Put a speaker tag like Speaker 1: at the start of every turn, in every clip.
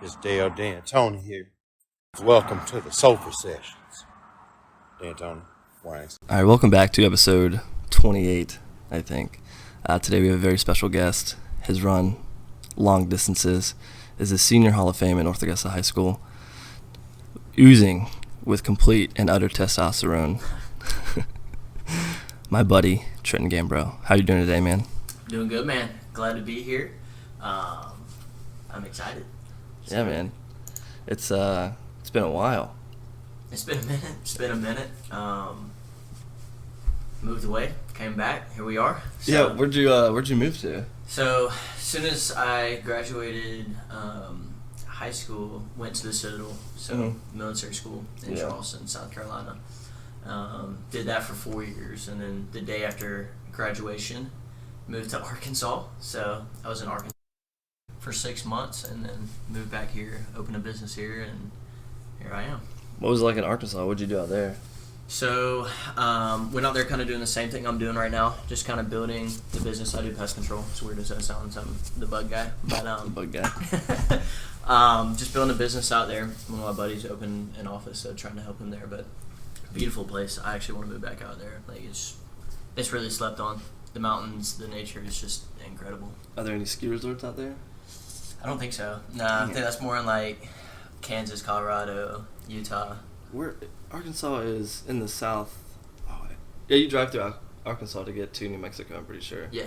Speaker 1: It's Dale D'Antoni here. Welcome to the Sofa Sessions. D'Antoni, Wayne.
Speaker 2: All right, welcome back to episode 28, I think. Today we have a very special guest. Has run long distances, is a senior Hall of Fame at North Augusta High School, oozing with complete and utter testosterone. My buddy, Trenton Gambrell. How you doing today, man?
Speaker 3: Doing good, man. Glad to be here. I'm excited.
Speaker 2: Yeah, man. It's been a while.
Speaker 3: It's been a minute. Moved away, came back. Here we are. So,
Speaker 2: Yeah, where'd you move to?
Speaker 3: So as soon as I graduated high school, went to the Citadel, military school in Charleston, South Carolina. Did that for 4 years, and then the day after graduation, moved to Arkansas. So I was in Arkansas for 6 months, and then moved back here, opened a business here, and here I am.
Speaker 2: What was it like in Arkansas? What'd you do out there?
Speaker 3: So went out there kind of doing the same thing I'm doing right now, just kind of building the business. I do pest control. It's weird as that sounds. I'm the bug guy. But,
Speaker 2: The bug guy.
Speaker 3: just building a business out there. One of my buddies opened an office, so trying to help him there. But beautiful place. I actually want to move back out there. Like it's really slept on. The mountains, the nature is just incredible.
Speaker 2: Are there any ski resorts out there?
Speaker 3: I don't think so. Nah, I think that's more in like Kansas, Colorado, Utah.
Speaker 2: Where Arkansas is in the south. Oh, yeah, you drive through Arkansas to get to New Mexico, I'm pretty sure.
Speaker 3: Yeah.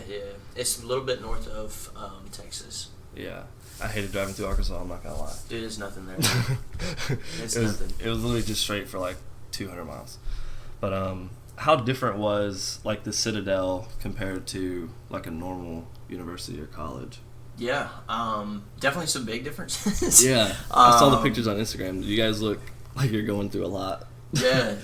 Speaker 3: It's a little bit north of Texas.
Speaker 2: Yeah. I hated driving through Arkansas, I'm not going to lie.
Speaker 3: Dude, there's nothing there.
Speaker 2: It was literally just straight for like 200 miles. But how different was like the Citadel compared to like a normal university or college?
Speaker 3: Yeah, definitely some big differences.
Speaker 2: Yeah, I saw the pictures on Instagram. You guys look like you're going through a lot.
Speaker 3: Yeah.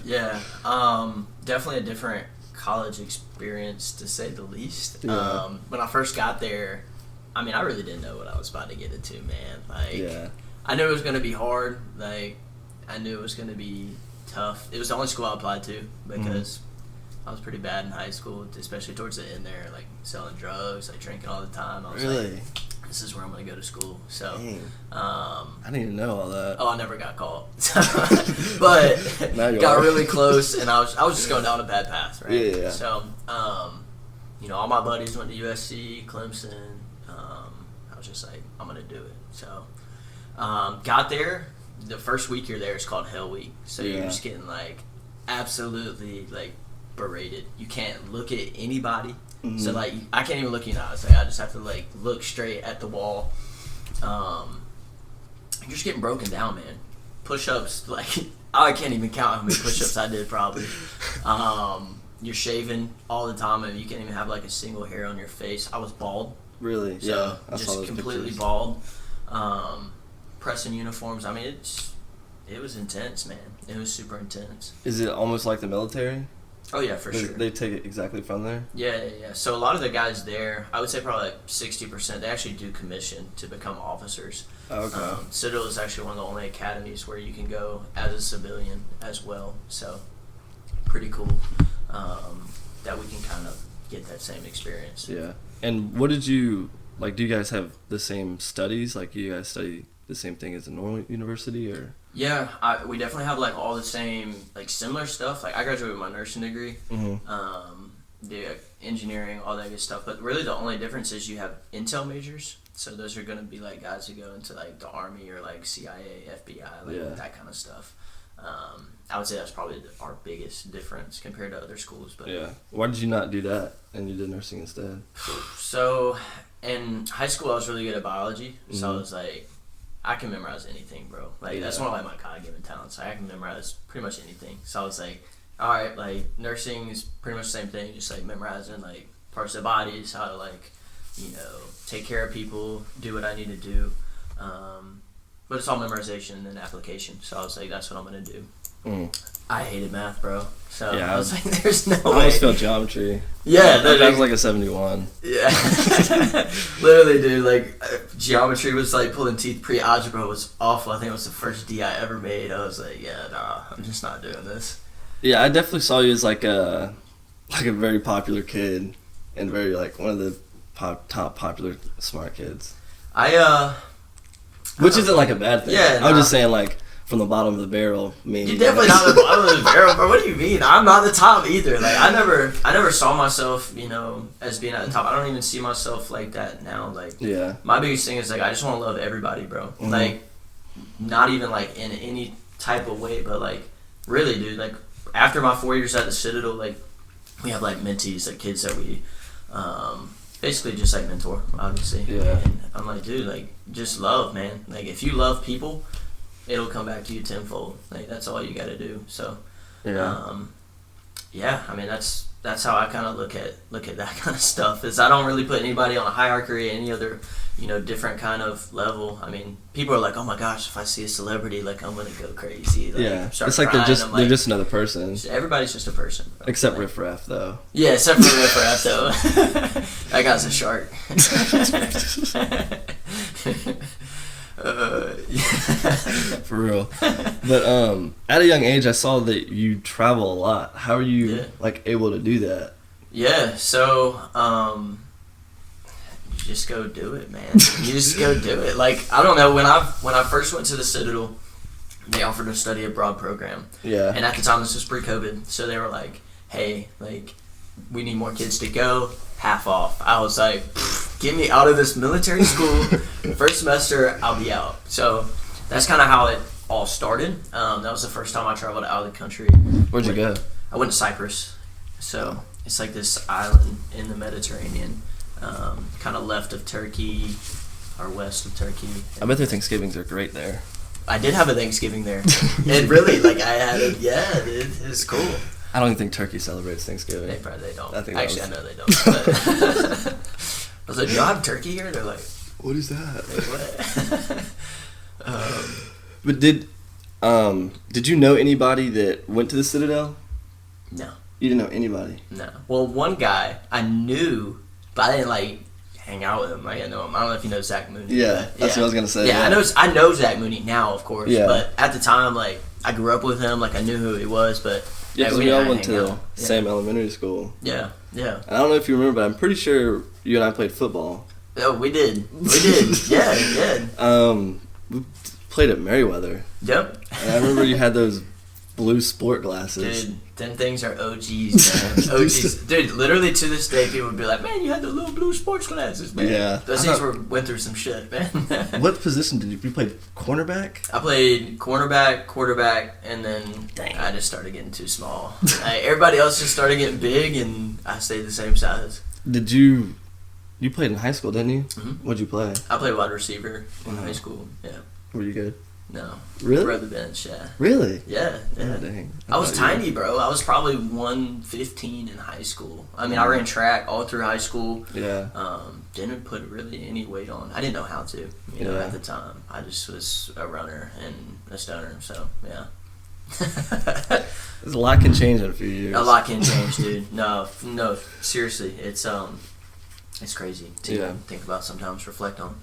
Speaker 3: Definitely a different college experience, to say the least.
Speaker 2: Yeah.
Speaker 3: When I first got there, I mean, I really didn't know what I was about to get into, man. Like, I knew it was going to be hard. Like, I knew it was going to be tough. It was the only school I applied to because I was pretty bad in high school, especially towards the end there, like selling drugs, like drinking all the time. I was like, this is where I'm going to go to school. So,
Speaker 2: I didn't even know all that.
Speaker 3: I never got caught. But got really close, and I was just going down a bad path, right?
Speaker 2: Yeah.
Speaker 3: So, all my buddies went to USC, Clemson. I was just like, I'm going to do it. So, got there. The first week you're there is called Hell Week. So you're just getting, like, absolutely, like, berated. You can't look at anybody. So like I can't even look you in the eyes. Like I just have to like look straight at the wall. You're just getting broken down, man. Push-ups, like I can't even count how many push-ups I did probably. You're shaving all the time, and you can't even have like a single hair on your face. I was bald.
Speaker 2: Really?
Speaker 3: So
Speaker 2: yeah.
Speaker 3: just completely bald. Pressing uniforms. I mean, it was intense, man. It was super intense.
Speaker 2: Is it almost like the military?
Speaker 3: Oh, yeah, for sure.
Speaker 2: They take it exactly from there?
Speaker 3: Yeah. So a lot of the guys there, I would say probably like 60%, they actually do commission to become officers.
Speaker 2: Oh, okay.
Speaker 3: Citadel is actually one of the only academies where you can go as a civilian as well. So pretty cool that we can kind of get that same experience.
Speaker 2: Yeah. And what did you, like, do you guys have the same studies? Like, you guys study the same thing as a normal university, or?
Speaker 3: Yeah, we definitely have like all the same, like similar stuff. Like I graduated with my nursing degree, the engineering, all that good stuff. But really, the only difference is you have intel majors. So those are going to be like guys who go into like the Army or like CIA, FBI, like that kind of stuff. I would say that's probably our biggest difference compared to other schools. But
Speaker 2: yeah, why did you not do that and you did nursing instead?
Speaker 3: So in high school, I was really good at biology. So I was like, I can memorize anything, bro. Like that's one of my God-given talents. Like, I can memorize pretty much anything. So I was like, all right, like nursing is pretty much the same thing, just like memorizing like parts of the bodies, how to like, take care of people, do what I need to do. But it's all memorization and application. So I was like, that's what I'm gonna do. I hated math, bro. So I was like, there's no way.
Speaker 2: I almost failed geometry.
Speaker 3: Yeah,
Speaker 2: that was like a 71.
Speaker 3: Yeah, literally, dude. Like geometry was like pulling teeth. Pre-algebra was awful. I think it was the first D I ever made. I was like, yeah, nah, I'm just not doing this.
Speaker 2: Yeah, I definitely saw you as like a very popular kid and very like one of the top popular smart kids.
Speaker 3: I
Speaker 2: Which isn't like a bad thing.
Speaker 3: Yeah,
Speaker 2: I'm just saying like from the bottom of the barrel.
Speaker 3: You're definitely not the bottom of the barrel, bro. What do you mean? I'm not the top either. Like I never saw myself, as being at the top. I don't even see myself like that now. Like my biggest thing is like I just want to love everybody, bro.
Speaker 2: Mm-hmm.
Speaker 3: Like not even like in any type of way, but like really, dude. Like after my 4 years at the Citadel, like we have like mentees, like kids that we basically just like mentor, obviously.
Speaker 2: Yeah.
Speaker 3: And I'm like, dude, like just love, man. Like if you love people, it'll come back to you tenfold. Like that's all you got to do. So, I mean that's how I kind of look at that kind of stuff. Is I don't really put anybody on a hierarchy or any other different kind of level. I mean, people are like, oh my gosh, if I see a celebrity, like I'm gonna go crazy. Like,
Speaker 2: it's like they're just another person.
Speaker 3: Everybody's just a person, bro.
Speaker 2: Except Riff Raff though.
Speaker 3: Yeah, except for Riff Raff though. That guy's a shark.
Speaker 2: For real. But at a young age I saw that you travel a lot. How are you like able to do that?
Speaker 3: Yeah, so you just go do it, man. You just go do it. Like I don't know, when I first went to the Citadel, they offered a study abroad program. Yeah. And at the time this was pre-COVID, so they were like, hey, like we need more kids to go, half off. I was like, get me out of this military school. First semester, I'll be out. So that's kind of how it all started. That was the first time I traveled out of the country.
Speaker 2: Where'd you go?
Speaker 3: I went to Cyprus. So it's like this island in the Mediterranean, kind of left of Turkey or west of Turkey.
Speaker 2: I bet their Thanksgivings are great there.
Speaker 3: I did have a Thanksgiving there. It really, like I had it. Yeah, dude, it's cool.
Speaker 2: I don't even think Turkey celebrates Thanksgiving.
Speaker 3: They probably don't.
Speaker 2: I
Speaker 3: know they don't. But I was like, do y'all have turkey here? They're like,
Speaker 2: what is that?
Speaker 3: Like, what?
Speaker 2: But did you know anybody that went to the Citadel?
Speaker 3: No.
Speaker 2: You didn't know anybody?
Speaker 3: No. Well, one guy I knew, but I didn't like hang out with him. I didn't know him. I don't know if you know Zach Mooney.
Speaker 2: Yeah, that's what I was gonna say.
Speaker 3: Yeah, I know Zach Mooney now, of course. Yeah. But at the time, like I grew up with him, like I knew who he was, but
Speaker 2: we all went to the same elementary school.
Speaker 3: Yeah.
Speaker 2: And I don't know if you remember, but I'm pretty sure you and I played football.
Speaker 3: Oh, we did. Yeah, we did.
Speaker 2: We played at Merriweather.
Speaker 3: Yep.
Speaker 2: And I remember you had those blue sport glasses.
Speaker 3: Dude, them things are OGs, man. OGs. Dude, literally to this day, people would be like, man, you had the little blue sports glasses, man.
Speaker 2: Yeah.
Speaker 3: Those things went through some shit, man.
Speaker 2: What position did you play? Cornerback?
Speaker 3: I played cornerback, quarterback, and then I just started getting too small. Everybody else just started getting big, and I stayed the same size.
Speaker 2: Did you played in high school, didn't you?
Speaker 3: Mm-hmm.
Speaker 2: What'd you play?
Speaker 3: I played wide receiver in high school, yeah.
Speaker 2: Were you good?
Speaker 3: No.
Speaker 2: Really?
Speaker 3: Rode the bench, yeah.
Speaker 2: Really?
Speaker 3: Yeah.
Speaker 2: Oh, dang.
Speaker 3: I was tiny, bro. I was probably 115 in high school. I mean, I ran track all through high school.
Speaker 2: Yeah.
Speaker 3: Didn't put really any weight on. I didn't know how to, you know, at the time. I just was a runner and a stoner, so, yeah.
Speaker 2: A lot can change in a few years.
Speaker 3: A lot can change, dude. No, seriously. It's crazy to think about sometimes, reflect on.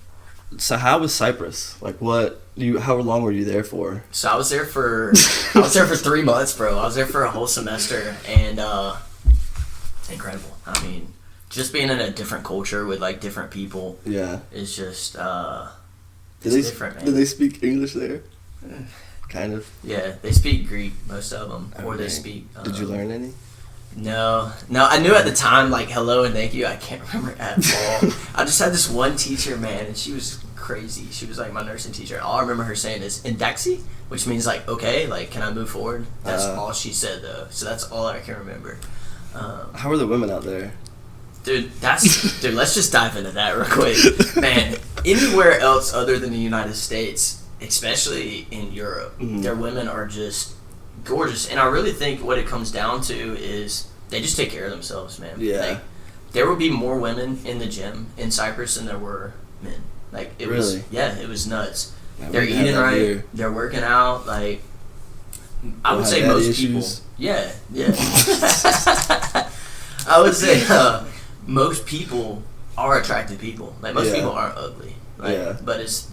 Speaker 2: So how was Cyprus? Like how long were you there for?
Speaker 3: So I was there for 3 months, bro. I was there for a whole semester, and incredible. I mean, just being in a different culture with like different people. Yeah. Is just different, man.
Speaker 2: Do they speak English there? Kind of.
Speaker 3: Yeah, they speak Greek, most of them, or they speak.
Speaker 2: Did you learn any?
Speaker 3: No. I knew at the time, like, hello and thank you. I can't remember at all. I just had this one teacher, man, and she was crazy. She was, like, my nursing teacher. All I remember her saying is, "Indexi," which means, like, okay, like, can I move forward? That's all she said, though. So that's all I can remember.
Speaker 2: How are the women out there?
Speaker 3: Dude, let's just dive into that real quick. Man, anywhere else other than the United States, especially in Europe, their women are just gorgeous, and I really think what it comes down to is they just take care of themselves, man.
Speaker 2: Yeah.
Speaker 3: Like, there would be more women in the gym in Cyprus than there were men. Like, it was nuts.
Speaker 2: Man,
Speaker 3: they're eating right. Beer. They're working out. Like, I would say most people. Yeah. I would say most people are attractive people. Like, most people aren't ugly. Like, but it's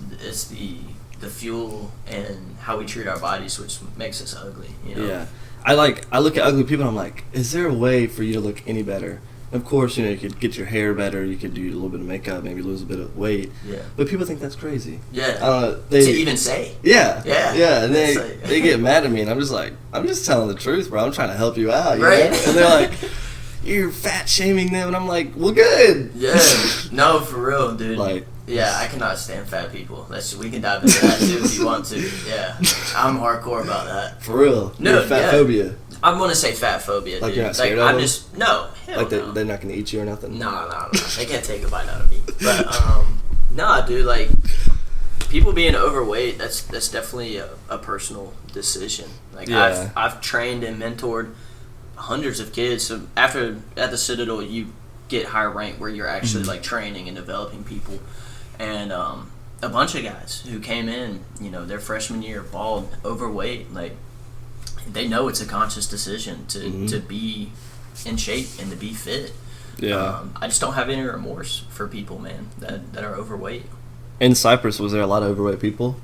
Speaker 3: the fuel and how we treat our bodies which makes us ugly, you know?
Speaker 2: Yeah. I look at ugly people and I'm like, is there a way for you to look any better? Of course, you could get your hair better, you could do a little bit of makeup, maybe lose a bit of weight.
Speaker 3: Yeah.
Speaker 2: But people think that's crazy.
Speaker 3: Yeah.
Speaker 2: To
Speaker 3: even say.
Speaker 2: Yeah.
Speaker 3: Yeah.
Speaker 2: Yeah, and they get mad at me, and I'm just like, I'm just telling the truth, bro. I'm trying to help you out, you
Speaker 3: right?
Speaker 2: know? And they're like, you're fat shaming them, and I'm like, well, good.
Speaker 3: Yeah. No, for real, dude.
Speaker 2: Like,
Speaker 3: yeah, I cannot stand fat people. We can dive into that too if you want to. Yeah, I'm hardcore about that.
Speaker 2: For real?
Speaker 3: No,
Speaker 2: you're fat phobia.
Speaker 3: I'm gonna say fat phobia,
Speaker 2: like
Speaker 3: dude.
Speaker 2: You're not scared of
Speaker 3: I'm
Speaker 2: them?
Speaker 3: just no. Hell
Speaker 2: like
Speaker 3: no.
Speaker 2: They're not gonna eat you or nothing.
Speaker 3: No. They can't take a bite out of me. But nah, dude. Like people being overweight, that's definitely a personal decision. Like I've trained and mentored hundreds of kids. So at the Citadel, you get higher rank where you're actually like training and developing people, and a bunch of guys who came in, their freshman year, bald, overweight, like they know it's a conscious decision to be in shape and to be fit.
Speaker 2: Yeah.
Speaker 3: I just don't have any remorse for people, man, that are overweight.
Speaker 2: In Cyprus, was there a lot of overweight people?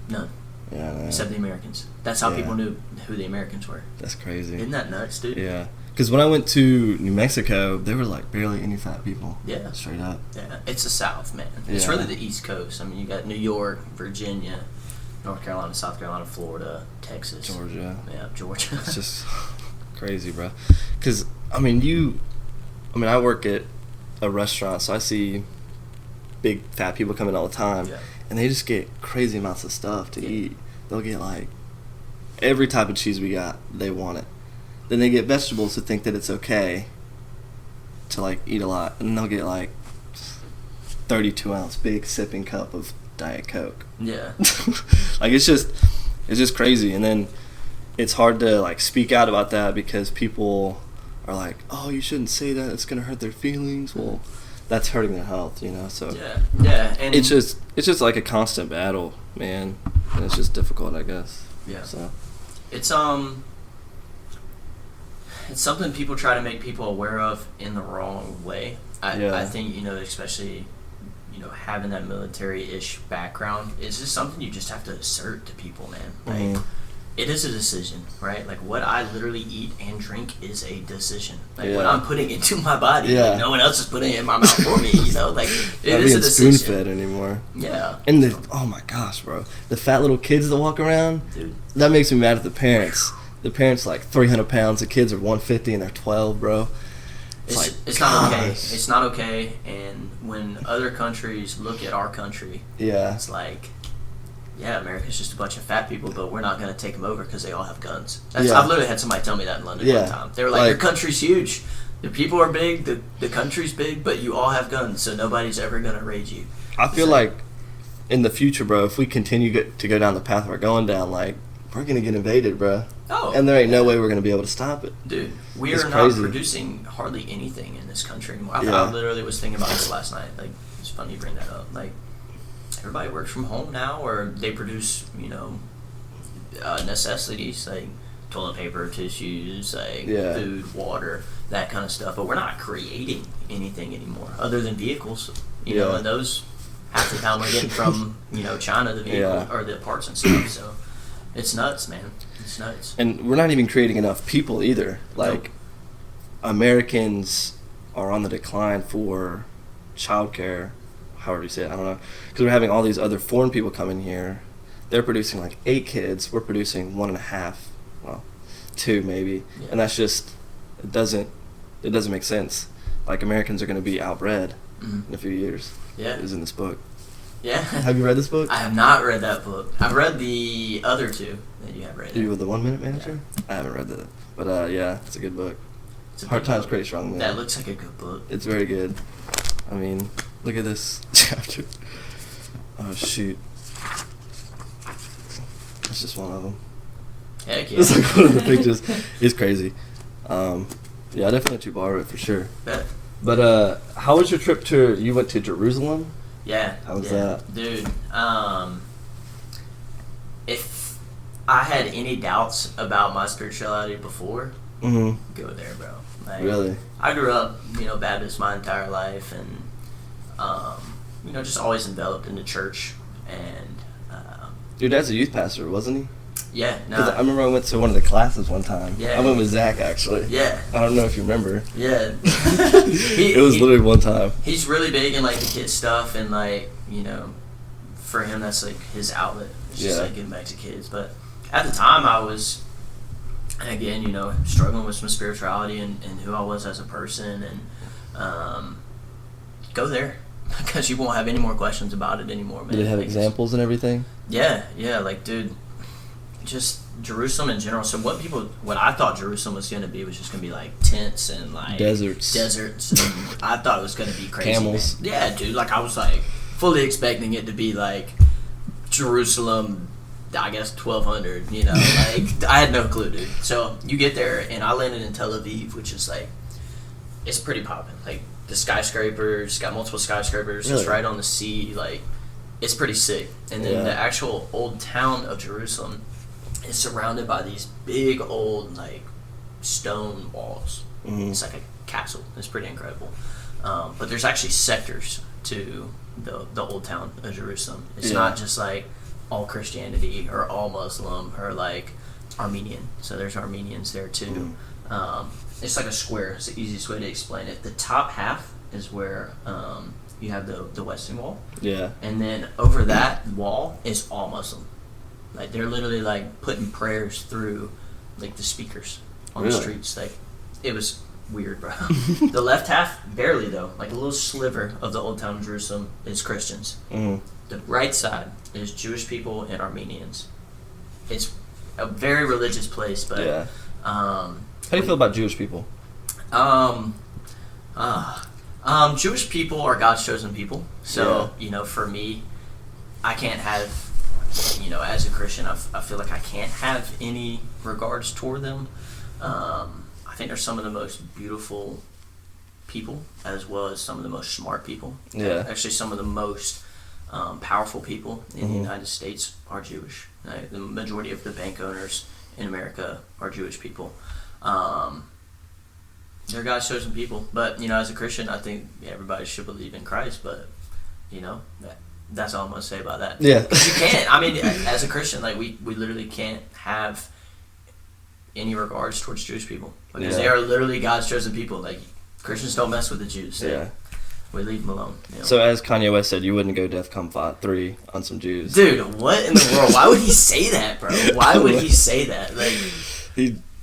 Speaker 3: None.
Speaker 2: Yeah. No.
Speaker 3: Except the Americans. That's how people knew who the Americans were.
Speaker 2: That's crazy.
Speaker 3: Isn't that nuts, dude?
Speaker 2: Yeah. Because when I went to New Mexico, there were like barely any fat people.
Speaker 3: Yeah.
Speaker 2: Straight up.
Speaker 3: Yeah. It's the South, man. It's really the East Coast. I mean, you got New York, Virginia, North Carolina, South Carolina, Florida, Texas.
Speaker 2: Georgia.
Speaker 3: Yeah, Georgia.
Speaker 2: It's just crazy, bro. Because, I work at a restaurant, so I see big fat people coming all the time.
Speaker 3: Yeah.
Speaker 2: And they just get crazy amounts of stuff to eat. They'll get like every type of cheese we got, they want it. Then they get vegetables to think that it's okay to like eat a lot, and they'll get like 32-ounce big sipping cup of Diet Coke.
Speaker 3: Yeah.
Speaker 2: Like it's just crazy, and then it's hard to like speak out about that because people are like, oh, you shouldn't say that, it's gonna hurt their feelings. Well, that's hurting their health, So
Speaker 3: yeah, and
Speaker 2: it's just like a constant battle, man, and it's just difficult, I guess.
Speaker 3: Yeah.
Speaker 2: So
Speaker 3: it's something people try to make people aware of in the wrong way. I think, especially, having that military-ish background, it's just something you just have to assert to people, man. Like, it is a decision, right? Like, what I literally eat and drink is a decision. Like, what I'm putting into my body, like, no one else is putting it in my mouth for me, Like, it is a decision.
Speaker 2: Not being spoon-fed anymore.
Speaker 3: Yeah.
Speaker 2: And oh my gosh, bro. The fat little kids that walk around,
Speaker 3: dude,
Speaker 2: that makes me mad at the parents. The parents like 300 pounds, the kids are 150 and they're 12, bro.
Speaker 3: It's not okay. It's not okay. And when other countries look at our country, it's like, America's just a bunch of fat people, but we're not going to take them over because they all have guns. I've literally had somebody tell me that in London one time. They were like, your country's huge. The people are big, the country's big, but you all have guns, so nobody's ever going to raid you.
Speaker 2: I feel like in the future, bro, if we continue to go down the path we're going down, like, we're going to get invaded, bro.
Speaker 3: Oh.
Speaker 2: And there ain't no way we're going to be able to stop it.
Speaker 3: Dude, we are not producing hardly anything in this country anymore. I literally was thinking about this last night. Like, it's funny you bring that up. Like, everybody works from home now, or they produce, necessities like toilet paper, tissues, like food, water, that kind of stuff. But we're not creating anything anymore other than vehicles, and those half the time we're getting from, China, the vehicle or the parts and stuff. So it's nuts, man. It's nuts.
Speaker 2: And we're not even creating enough people either. Like, Americans are on the decline for childcare, however you say it, I don't know. Because we're having all these other foreign people coming here. They're producing like 8 kids. We're producing 1.5, well, 2 maybe. Yeah. And that's just, it doesn't make sense. Like, Americans are going to be outbred in a few years.
Speaker 3: Yeah.
Speaker 2: It was in this book.
Speaker 3: Yeah.
Speaker 2: Have you read this book?
Speaker 3: I have not read that book. I've read the other 2 that you have read.
Speaker 2: You with the 1 Minute Manager? Yeah. I haven't read that. But it's a good book. Hard Times, Pretty Strong Man.
Speaker 3: That looks like a good book.
Speaker 2: It's very good. I mean, look at this chapter. Oh, shoot. That's just one of them.
Speaker 3: Heck yeah.
Speaker 2: It's like one of the pictures. It's crazy. I definitely let you borrow it for sure.
Speaker 3: Bet.
Speaker 2: But how was your trip you went to Jerusalem?
Speaker 3: Yeah.
Speaker 2: How was that?
Speaker 3: Dude, if I had any doubts about my spirituality before, go there, bro. Like,
Speaker 2: really?
Speaker 3: I grew up, Baptist my entire life, and just always enveloped in the church. And
Speaker 2: your dad's a youth pastor, wasn't he?
Speaker 3: Yeah,
Speaker 2: Because I
Speaker 3: no.
Speaker 2: remember I went to one of the classes one time.
Speaker 3: Yeah.
Speaker 2: I went with Zach, actually.
Speaker 3: Yeah.
Speaker 2: I don't know if you remember.
Speaker 3: Yeah.
Speaker 2: It was literally one time.
Speaker 3: He's really big in, like, the kids stuff, and, like, you know, for him, that's, like, his outlet. It's just, like, getting back to kids. But at the time, I was, again, you know, struggling with some spirituality and who I was as a person, and go there. Because you won't have any more questions about it anymore, man.
Speaker 2: Did it have
Speaker 3: Like,
Speaker 2: examples and everything?
Speaker 3: Yeah, like, dude, just Jerusalem in general. So what I thought Jerusalem was going to be was just going to be, like, tents and, like,
Speaker 2: Deserts.
Speaker 3: And I thought it was going to be crazy.
Speaker 2: Camels.
Speaker 3: Man. Yeah, dude, like, I was, like, fully expecting it to be, like, Jerusalem, I guess, 1200, you know? Like, I had no clue, dude. So you get there, and I landed in Tel Aviv, which is, like, it's pretty poppin'. Like, the skyscrapers, got multiple skyscrapers,
Speaker 2: Really?
Speaker 3: it's right on the sea, like, it's pretty sick. And then the actual old town of Jerusalem is surrounded by these big old, like, stone walls.
Speaker 2: Mm-hmm.
Speaker 3: It's like a castle. It's pretty incredible. But there's actually sectors to the old town of Jerusalem. It's not just, like, all Christianity or all Muslim or, like, Armenian. So there's Armenians there, too. It's like a square. It's the easiest way to explain it. The top half is where you have the Western Wall. Yeah. And then over that wall is all Muslim. Like, they're literally, like, putting prayers through, like, the speakers on the streets. Like, it was weird, bro. The left half, barely, though. Like, a little sliver of the old town of Jerusalem is Christians. Mm-hmm. The right side is Jewish people and Armenians. It's a very religious place, but...
Speaker 2: How do you feel about Jewish people?
Speaker 3: Jewish people are God's chosen people. So, you know, for me, I can't have, you know, as a Christian, I feel like I can't have any regards toward them. I think they're some of the most beautiful people, as well as some of the most smart people. Yeah. Actually, some of the most powerful people in the United States are Jewish. The majority of the bank owners in America are Jewish people. They're God's chosen people. But, you know, as a Christian, I think everybody should believe in Christ. But, you know, that's all I'm going to say about that. Yeah. Because you can't. I mean, as a Christian, like, we literally can't have any regards towards Jewish people. Because they are literally God's chosen people. Like, Christians don't mess with the Jews. We leave them alone. You know? So, as Kanye West said, you wouldn't go DEFCON 3 on some Jews. Dude, what in the world? Why would he say that, bro? Why would he say that? Like,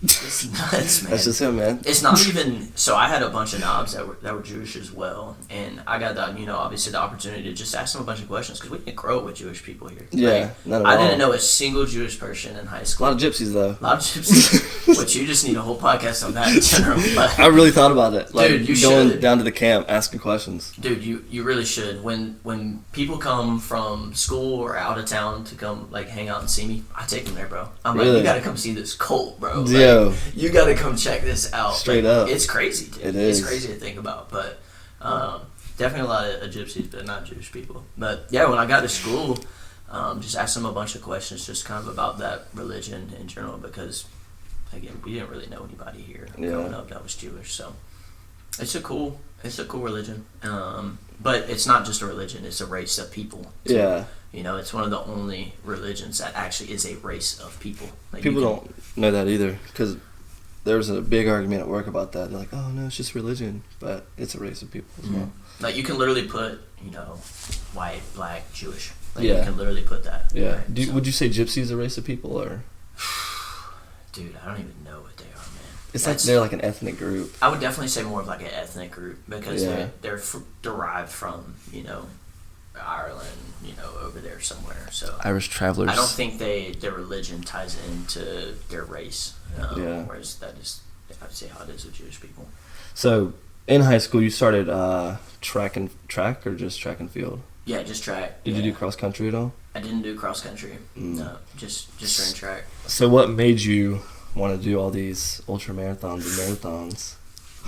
Speaker 3: it's nuts, man. That's just him, man. It's not even... So I had a bunch of knobs that were Jewish as well, and I got the, you know, obviously the opportunity to just ask them a bunch of questions, because we didn't grow with Jewish people here. Yeah, like, not at all. I didn't know a single Jewish person in high school. A lot of gypsies, though. A lot of gypsies, which you just need a whole podcast on that in general. But, I really thought about it. Like, dude, you going should. Down to the camp, asking questions. Dude, you really should. When people come from school or out of town to come, like, hang out and see me, I take them there, bro. I'm like, you gotta come see this cult, bro. Like, you gotta come check this out. Straight up. It's crazy, dude. It is. It's crazy to think about. But definitely a lot of gypsies, but not Jewish people. But yeah, when I got to school, just asked them a bunch of questions just kind of about that religion in general, because, again, we didn't really know anybody here growing up that was Jewish. So it's a cool religion. But it's not just a religion, it's a race of people. Yeah. You know, it's one of the only religions that actually is a race of people. Like, people don't know that either, because there was a big argument at work about that. They're like, oh, no, it's just religion, but it's a race of people as well. Like, you can literally put, you know, white, black, Jewish. Like, you can literally put that. Yeah. Right? Would you say gypsy is a race of people, or? Dude, I don't even know what they are, man. It's like they're like an ethnic group. I would definitely say more of like an ethnic group, because they're derived from, you know, Ireland, you know, over there somewhere. So Irish travelers. I don't think their religion ties into their race. Whereas that is, I'd say, how it is with Jewish people. So in high school, you started track or just track and field? Yeah, just track. Did you do cross country at all? I didn't do cross country. No, just ran track. So what made you want to do all these ultra marathons and marathons?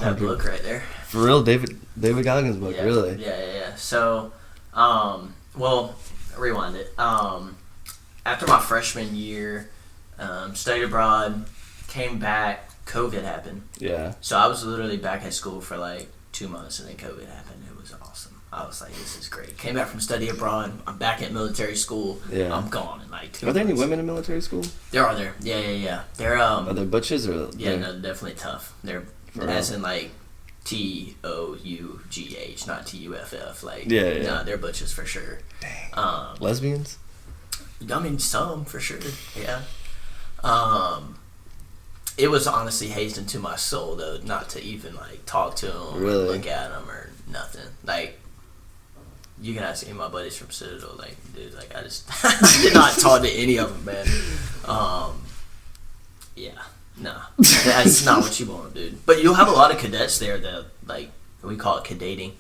Speaker 3: That book right there. For real, David Goggins' book, really? Yeah. So, well, rewind it. After my freshman year, studied abroad, came back, COVID happened. Yeah. So I was literally back at school for like 2 months, and then COVID happened. It was awesome. I was like, this is great. Came back from study abroad. I'm back at military school.
Speaker 2: Yeah.
Speaker 3: I'm gone in like 2
Speaker 2: Are there any
Speaker 3: months.
Speaker 2: women in military school?
Speaker 3: There are there. Yeah. They're
Speaker 2: Are they butches or?
Speaker 3: yeah, no, definitely tough. They're
Speaker 2: For
Speaker 3: as
Speaker 2: real?
Speaker 3: in like TOUGH, not TUFF. Like
Speaker 2: Yeah.
Speaker 3: nah, they're butches for sure. Dang.
Speaker 2: Lesbians?
Speaker 3: I mean, some for sure. Yeah. It was honestly hazed into my soul though, not to even like talk to them,
Speaker 2: Really?
Speaker 3: or look at them, or nothing. Like, you can ask any of my buddies from Citadel, like, dude, like I just I did not talk to any of them, man. Yeah, nah, that's not what you want, dude. But you'll have a lot of cadets there that like we call it cadating.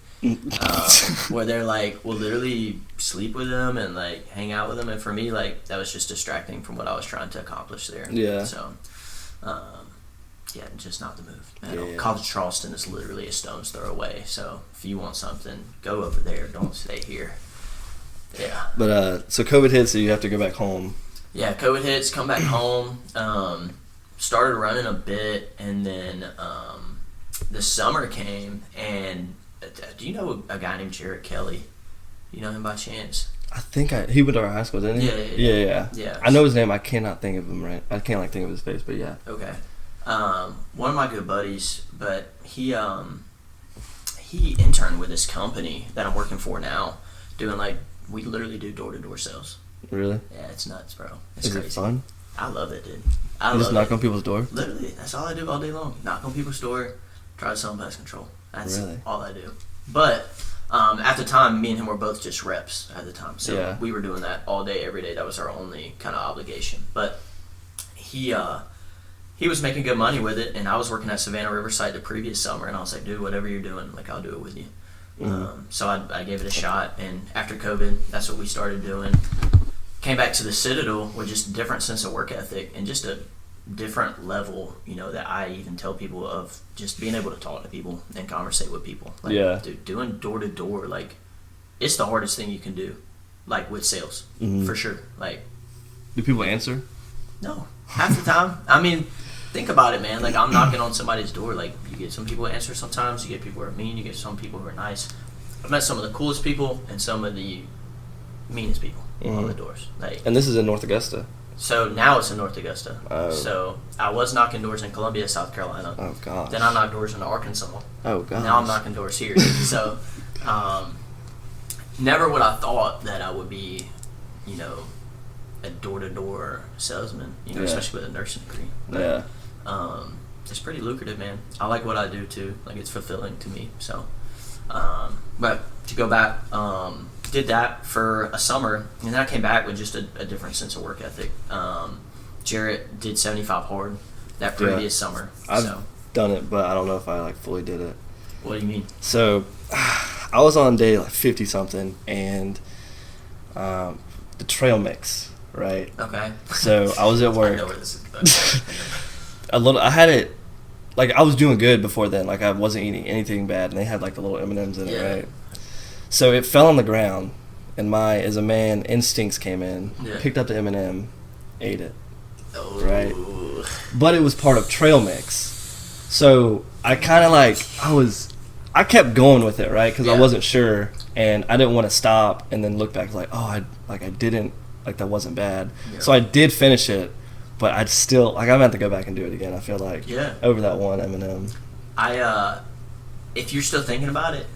Speaker 3: Where they're like, we'll literally sleep with them and like hang out with them, and for me, like, that was just distracting from what I was trying to accomplish there.
Speaker 2: Yeah.
Speaker 3: So, yeah, just not the move.
Speaker 2: Yeah.
Speaker 3: College Charleston is literally a stone's throw away. So if you want something, go over there. Don't stay here. Yeah.
Speaker 2: But so COVID hit, so you have to go back home.
Speaker 3: Yeah. COVID hits. Come back home. Started running a bit, and then the summer came, and do you know a guy named Jarrett Kelly? You know him by chance?
Speaker 2: I think he went to our high school, didn't he?
Speaker 3: Yeah.
Speaker 2: I know his name. I cannot think of him right. I can't like think of his face, but yeah.
Speaker 3: Okay. One of my good buddies, but he interned with this company that I'm working for now, doing like, we literally do door-to-door sales.
Speaker 2: Really?
Speaker 3: Yeah, it's nuts, bro. It's
Speaker 2: Is
Speaker 3: crazy.
Speaker 2: it fun?
Speaker 3: I love it, dude.
Speaker 2: You just knock on people's door?
Speaker 3: Literally, that's all I do all day long. Knock on people's door, try to sell them pest control. That's
Speaker 2: Really?
Speaker 3: all I do. But at the time, me and him were both just reps at the time. So
Speaker 2: Yeah.
Speaker 3: we were doing that all day, every day. That was our only kind of obligation. But he was making good money with it, and I was working at Savannah Riverside the previous summer, and I was like, dude, whatever you're doing, like, I'll do it with you. So I gave it a shot, and after COVID, that's what we started doing. Came back to the Citadel with just a different sense of work ethic and just a different level, you know, that I even tell people of just being able to talk to people and conversate with people. Like,
Speaker 2: Yeah.
Speaker 3: dude, doing door to door, like, it's the hardest thing you can do, like, with sales, for sure. Like,
Speaker 2: Do people answer?
Speaker 3: no, half the time. I mean, think about it, man. Like, I'm knocking on somebody's door. Like, you get some people who answer sometimes. You get people who are mean. You get some people who are nice. I've met some of the coolest people and some of the meanest people on the doors. Like,
Speaker 2: And this is in North Augusta.
Speaker 3: so now it's in North Augusta.
Speaker 2: Oh.
Speaker 3: So I was knocking doors in Columbia, South Carolina.
Speaker 2: Oh gosh.
Speaker 3: Then I knocked doors in Arkansas.
Speaker 2: Oh gosh.
Speaker 3: Now I'm knocking doors here. So, never would I thought that I would be, you know, a door-to-door salesman, you know,
Speaker 2: Yeah.
Speaker 3: especially with a nursing degree. But,
Speaker 2: Yeah.
Speaker 3: it's pretty lucrative, man. I like what I do too. Like, it's fulfilling to me. So, but to go back, did that for a summer, and then I came back with just a different sense of work ethic. Jarrett did 75 hard that previous summer.
Speaker 2: I've
Speaker 3: So,
Speaker 2: done it, but I don't know if I like fully did it.
Speaker 3: what do you mean?
Speaker 2: So, I was on day like 50 something, and the trail mix, right?
Speaker 3: Okay.
Speaker 2: So I was at
Speaker 3: I
Speaker 2: work.
Speaker 3: know where this is going.
Speaker 2: I had it, like I was doing good before then. Like I wasn't eating anything bad, and they had like the little M&Ms in it,
Speaker 3: Yeah.
Speaker 2: right? So it fell on the ground, and my, as a man, instincts came in,
Speaker 3: Yeah.
Speaker 2: picked up the M&M, ate it.
Speaker 3: Oh.
Speaker 2: Right. But it was part of trail mix. So I kind of like, I kept going with it, right? Because
Speaker 3: Yeah.
Speaker 2: I wasn't sure, and I didn't want to stop and then look back like, I didn't, like that wasn't bad.
Speaker 3: Yeah.
Speaker 2: So I did finish it, but I'd still, like I'm going to have to go back and do it again, I feel like.
Speaker 3: Yeah.
Speaker 2: Over that one M&M.
Speaker 3: If you're still thinking about it,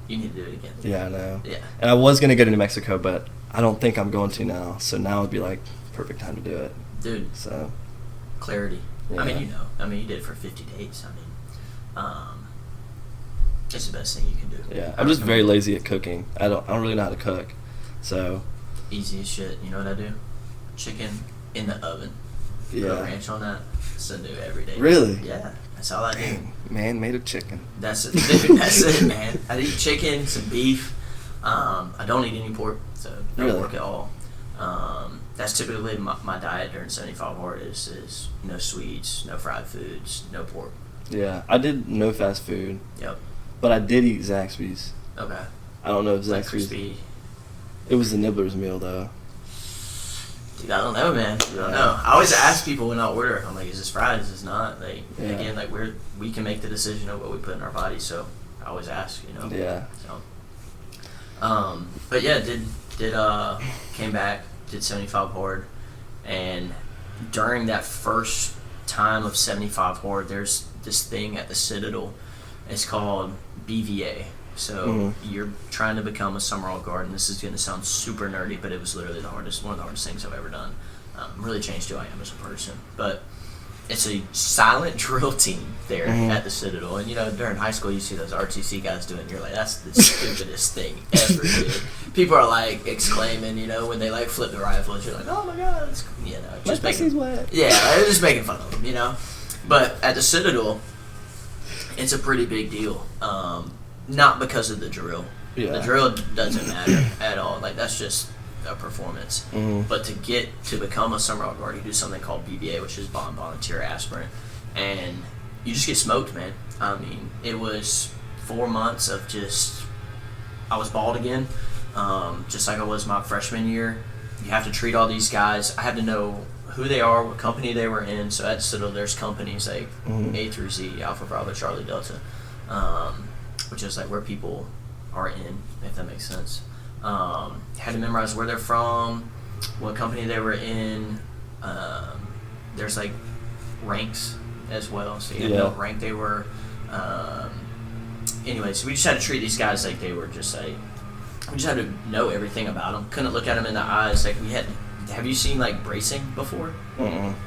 Speaker 3: you need to do it again.
Speaker 2: Yeah, I know.
Speaker 3: Yeah.
Speaker 2: And I was going to go to New Mexico, but I don't think I'm going to now. So now would be like perfect time to do it.
Speaker 3: Dude,
Speaker 2: So,
Speaker 3: clarity.
Speaker 2: Yeah.
Speaker 3: I mean, you know. I mean, you did it for 50 days. I mean, it's the best thing you can do.
Speaker 2: yeah. I'm just very lazy at cooking. I don't really know how to cook. So,
Speaker 3: Easy as shit. You know what I do? Chicken in the oven. Put
Speaker 2: yeah.
Speaker 3: ranch on that. It's a new everyday.
Speaker 2: Really?
Speaker 3: Yeah. That's all I do.
Speaker 2: Dang, man made of chicken.
Speaker 3: That's it. Dude, that's it, man. I eat chicken, some beef. I don't eat any pork, so no
Speaker 2: Really?
Speaker 3: pork at all. That's typically my diet during 75 hard is no sweets, no fried foods, no pork.
Speaker 2: Yeah, I did no fast food,
Speaker 3: Yep.
Speaker 2: but I did eat Zaxby's.
Speaker 3: Okay.
Speaker 2: I don't know if
Speaker 3: Like
Speaker 2: Zaxby's.
Speaker 3: crispy.
Speaker 2: It was the Nibbler's meal though.
Speaker 3: Dude, I don't know, man. I don't
Speaker 2: Yeah.
Speaker 3: know. I always ask people when I order. I'm like, is this fried? Is this not? Like,
Speaker 2: Yeah.
Speaker 3: again, like we can make the decision of what we put in our body. So I always ask, you know.
Speaker 2: Yeah.
Speaker 3: So But yeah, came back, did 75 hard, and during that first time of 75 hard, there's this thing at the Citadel. It's called BVA. So you're trying to become a Summerall guard, and this is going to sound super nerdy, but it was literally one of the hardest things I've ever done. Really changed who I am as a person. But it's a silent drill team there at the Citadel. And, during high school, you see those RTC guys doing it, you're like, that's the stupidest thing ever, dude. People are, like, exclaiming, when they, like, flip the rifles. You're like, oh, my God. It's, just making,
Speaker 2: wet.
Speaker 3: Yeah, they're just making fun of them, But at the Citadel, it's a pretty big deal. Not because of the drill. Yeah. The drill doesn't matter at all. Like, that's just a performance. But to become a Summerall guard, you do something called BVA, which is bond volunteer aspirant, and you just get smoked, man. I mean, it was 4 months of I was bald again, just like I was my freshman year. You have to treat all these guys. I had to know who they are, what company they were in. So at Citadel, there's companies like A through Z, Alpha, Bravo, Charlie, Delta, which is like where people are in, if that makes sense. Had to memorize where they're from, what company they were in. There's like ranks as well, so you had to know what rank they were. Anyway, so we just had to treat these guys like they were just like, we just had to know everything about them. Couldn't look at them in the eyes. Like have you seen like bracing before?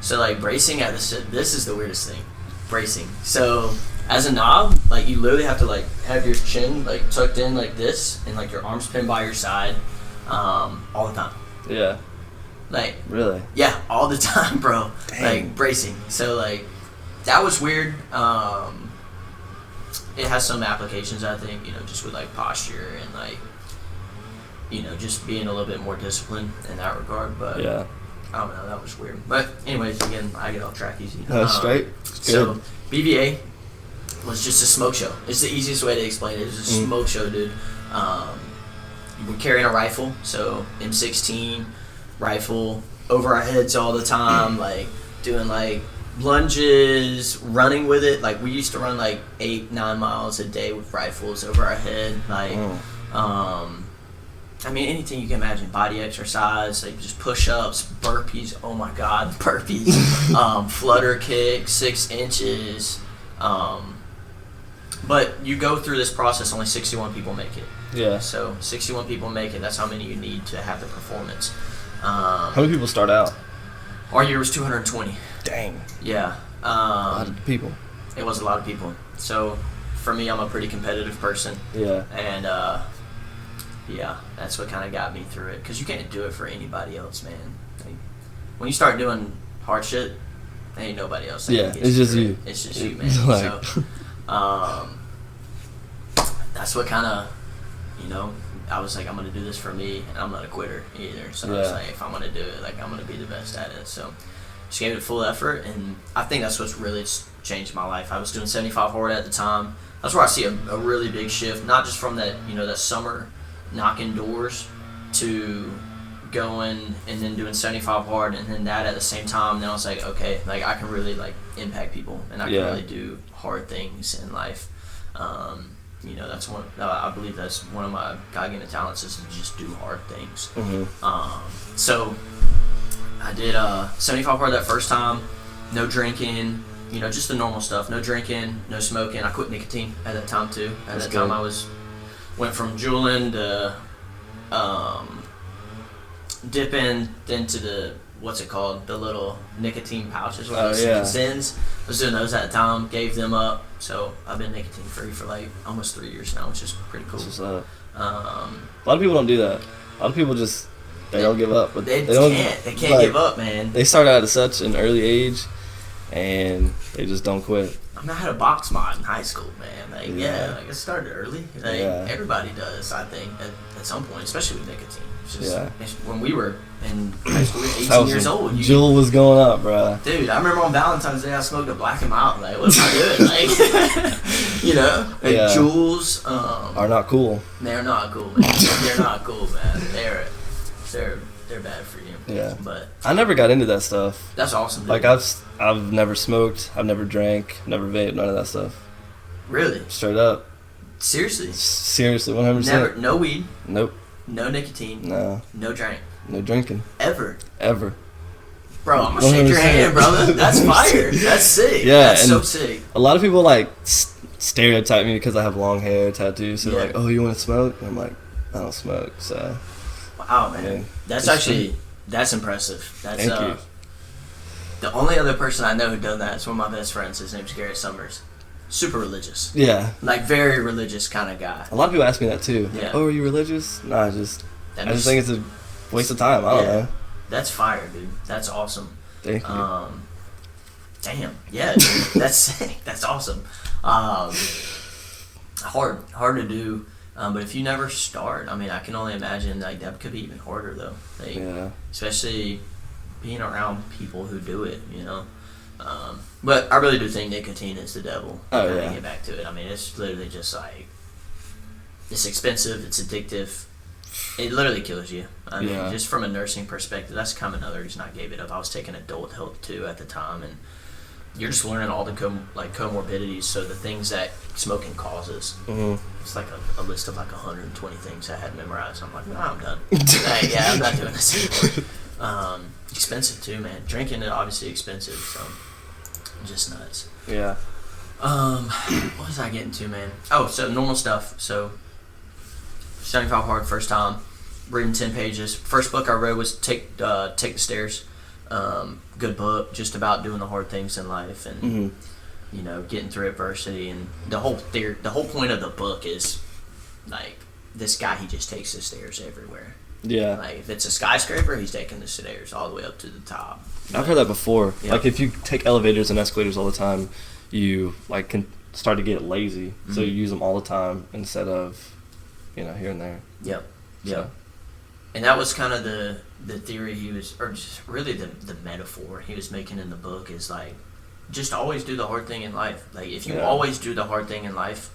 Speaker 3: So like bracing this is the weirdest thing, bracing. So as a knob, like you literally have to like have your chin like tucked in like this, and like your arms pinned by your side, all the time. Yeah. Like really? Yeah, all the time, bro. Dang. Like bracing. So like that was weird. It has some applications, I think, just with like posture and like, just being a little bit more disciplined in that regard. But yeah, I don't know, that was weird. But anyways, again, I get off track easy.
Speaker 2: Straight.
Speaker 3: So BVA was just a smoke show. It's the easiest way to explain it. It was a smoke show, dude. You were carrying a rifle, so M16 rifle over our heads all the time, like doing like lunges, running with it. Like we used to run like 8-9 miles a day with rifles over our head. Like, I mean, anything you can imagine. Body exercise, like just push-ups, burpees. Oh my God, burpees. Flutter kick, 6 inches. But you go through this process, only 61 people make it. Yeah. So 61 people make it. That's how many you need to have the performance.
Speaker 2: How many people start out?
Speaker 3: Our year was 220. Dang. Yeah.
Speaker 2: A lot of people.
Speaker 3: It was a lot of people. So for me, I'm a pretty competitive person. Yeah. And yeah, that's what kind of got me through it. Because you can't do it for anybody else, man. Like, when you start doing hard shit, there ain't nobody else.
Speaker 2: Yeah, it's just you.
Speaker 3: It's just you, man. Like... So, that's what kind of, I was like, I'm going to do this for me, and I'm not a quitter either. So I was like, if I'm going to do it, like, I'm going to be the best at it. So just gave it full effort, and I think that's what's really changed my life. I was doing 75 hard at the time. That's where I see a really big shift, not just from that, that summer knocking doors to going and then doing 75 hard, and then that at the same time. Then I was like, okay, like I can really like impact people, and I can really do hard things in life. That's I believe that's one of my God-given talents, is to just do hard things. So I did 75 hard that first time, no drinking, just the normal stuff, no drinking, no smoking. I quit nicotine at that time too. At that time I went from juuling to dipping into the, what's it called, the little nicotine pouches, what Zins. I was doing those at the time, gave them up. So I've been nicotine free for like almost 3 years now, which is pretty cool.
Speaker 2: A lot of people don't do that. A lot of people just they don't give up, but
Speaker 3: they can't give up, man.
Speaker 2: They start out at such an early age, and they just don't quit.
Speaker 3: I mean, I had a box mod in high school, man. Like, like it started early. Like everybody does, I think, at some point, especially with nicotine. It's when we were in high school, we were 18 years old.
Speaker 2: Juul was going up, bro.
Speaker 3: Dude, I remember on Valentine's Day I smoked a Black and Mild. Like, what am I doing? Like, Juuls
Speaker 2: are not cool.
Speaker 3: They're not cool, man. They're not cool, man. They're bad for you.
Speaker 2: Yeah.
Speaker 3: But
Speaker 2: I never got into that stuff.
Speaker 3: That's awesome, dude.
Speaker 2: Like I've never smoked, I've never drank, never vaped, none of that stuff.
Speaker 3: Really?
Speaker 2: Straight up.
Speaker 3: Seriously?
Speaker 2: Seriously, 100%.
Speaker 3: Never. No weed.
Speaker 2: Nope.
Speaker 3: No nicotine.
Speaker 2: No.
Speaker 3: No drink.
Speaker 2: No drinking.
Speaker 3: Ever. Bro, I'm gonna shake your
Speaker 2: 100%.
Speaker 3: hand, brother. That's fire. That's sick.
Speaker 2: Yeah,
Speaker 3: That's
Speaker 2: and
Speaker 3: so sick.
Speaker 2: a lot of people like stereotype me because I have long hair, tattoos. So
Speaker 3: Yeah.
Speaker 2: like, oh, you want to smoke? And I'm like, I don't smoke. So.
Speaker 3: Wow, man.
Speaker 2: Yeah.
Speaker 3: That's actually that's impressive. That's
Speaker 2: Thank you.
Speaker 3: the only other person I know who done that is one of my best friends. His name's Garrett Summers. Super religious.
Speaker 2: Yeah.
Speaker 3: Like very religious kind of guy.
Speaker 2: A lot of people ask me that too.
Speaker 3: Yeah.
Speaker 2: Like, oh, are you religious? No, I just
Speaker 3: That
Speaker 2: think
Speaker 3: makes-
Speaker 2: it's a waste of time. I don't know.
Speaker 3: That's fire, dude. That's awesome.
Speaker 2: Thank you.
Speaker 3: Damn. Yeah, dude. That's sick. That's awesome. Hard to do. But if you never start, I mean, I can only imagine like that could be even harder though. Like,
Speaker 2: Yeah.
Speaker 3: especially being around people who do it, you know. But I really do think nicotine is the devil.
Speaker 2: Oh,
Speaker 3: Kinda
Speaker 2: yeah.
Speaker 3: Get back to it. I mean, it's literally just like it's expensive. It's addictive. It literally kills you. I mean,
Speaker 2: Yeah.
Speaker 3: just from a nursing perspective, that's kind of another reason I gave it up. I was taking adult health too at the time, and you're just learning all the comorbidities. So the things that smoking causes.
Speaker 2: Mhm.
Speaker 3: It's like a list of like 120 things I had memorized. I'm like, no, I'm done. Like, yeah, I'm not doing this anymore. Expensive too, man. Drinking is obviously expensive, so just nuts.
Speaker 2: Yeah.
Speaker 3: What was I getting to, man? Oh, so normal stuff. So 75 hard first time, reading 10 pages. First book I read was Take the Stairs. Good book, just about doing the hard things in life and
Speaker 2: Mhm.
Speaker 3: you know getting through adversity. And the whole point of the book is like this guy, he just takes the stairs everywhere.
Speaker 2: Yeah.
Speaker 3: Like if it's a skyscraper, he's taking the stairs all the way up to the top.
Speaker 2: I've heard that before.
Speaker 3: Yeah.
Speaker 2: Like if you take elevators and escalators all the time, you like can start to get lazy. So you use them all the time instead of, here and there.
Speaker 3: Yep.
Speaker 2: So,
Speaker 3: Yep. And that was kind of the theory he was, or just really the metaphor he was making in the book is like, just always do the hard thing in life. Like if you always do the hard thing in life,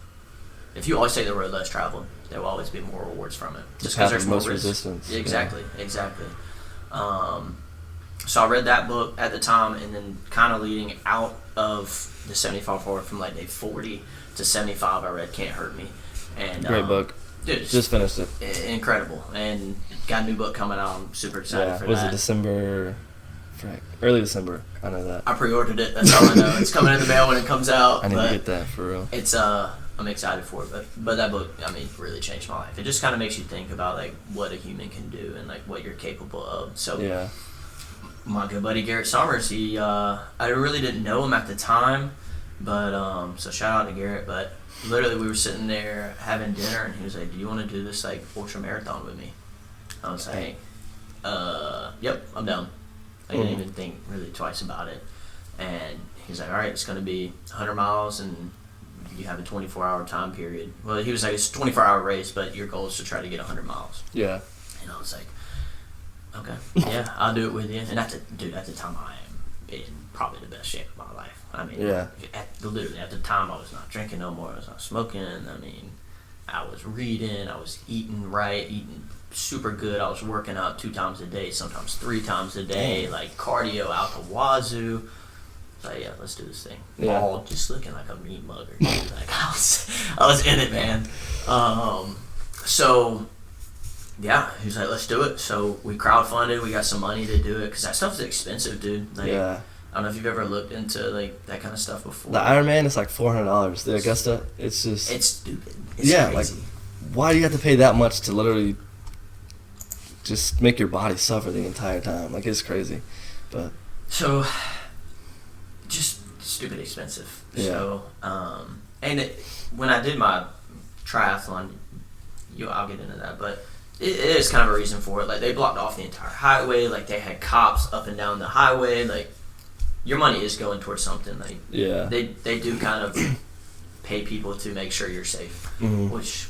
Speaker 3: if you always take the road less traveled, there will always be more rewards from it.
Speaker 2: Just
Speaker 3: because
Speaker 2: have
Speaker 3: there's
Speaker 2: the
Speaker 3: more
Speaker 2: most
Speaker 3: risk.
Speaker 2: resistance.
Speaker 3: Exactly. So I read that book at the time, and then kind of leading out of the 75 forward from like day 40 to 75, I read Can't Hurt Me. And
Speaker 2: Great book.
Speaker 3: Dude,
Speaker 2: Just finished it.
Speaker 3: incredible. And got a new book coming out. I'm super excited for
Speaker 2: Was
Speaker 3: that.
Speaker 2: it December? Early December. I know that.
Speaker 3: I pre-ordered it. That's all I know. It's coming in the mail when it comes out.
Speaker 2: I need
Speaker 3: but
Speaker 2: to get that for real.
Speaker 3: It's I'm excited for it. But that book, I mean, really changed my life. It just kind of makes you think about like what a human can do and like what you're capable of. So
Speaker 2: Yeah.
Speaker 3: my good buddy Garrett Summers, he I really didn't know him at the time, but so shout out to Garrett. But literally we were sitting there having dinner, and he was like, "Do you want to do this like ultra marathon with me?" I was like, "Yep, I'm down." I didn't even think really twice about it. And he's like, "All right, it's going to be 100 miles, and you have a 24-hour time period." Well, he was like, "It's a 24-hour race, but your goal is to try to get 100 miles."
Speaker 2: Yeah.
Speaker 3: And I was like, "Okay, yeah, I'll do it with you." And at the time, I am in probably the best shape of my life. I mean,
Speaker 2: Yeah.
Speaker 3: literally at the time, I was not drinking no more. I was not smoking. I mean, I was reading. I was eating right, eating super good. I was working out 2 times a day, sometimes 3 times a day, like cardio out the wazoo. So yeah, let's do this thing.
Speaker 2: Yeah.
Speaker 3: All just looking like a meat mugger. Dude. Like I was in it, man. So yeah, he was like, "Let's do it." So we crowdfunded. We got some money to do it because that stuff's expensive, dude. Like,
Speaker 2: Yeah.
Speaker 3: I don't know if you've ever looked into like that kind of stuff before.
Speaker 2: The Ironman is like $400. The Augusta, it's just
Speaker 3: It's stupid. It's
Speaker 2: yeah.
Speaker 3: crazy.
Speaker 2: Like, why do you have to pay that much to literally just make your body suffer the entire time? Like, it's crazy. But
Speaker 3: So, just stupid expensive.
Speaker 2: Yeah.
Speaker 3: So, when I did my triathlon, I'll get into that, but it is kind of a reason for it. Like, they blocked off the entire highway. Like, they had cops up and down the highway. Like, your money is going towards something. Like,
Speaker 2: yeah.
Speaker 3: they do kind of pay people to make sure you're safe, which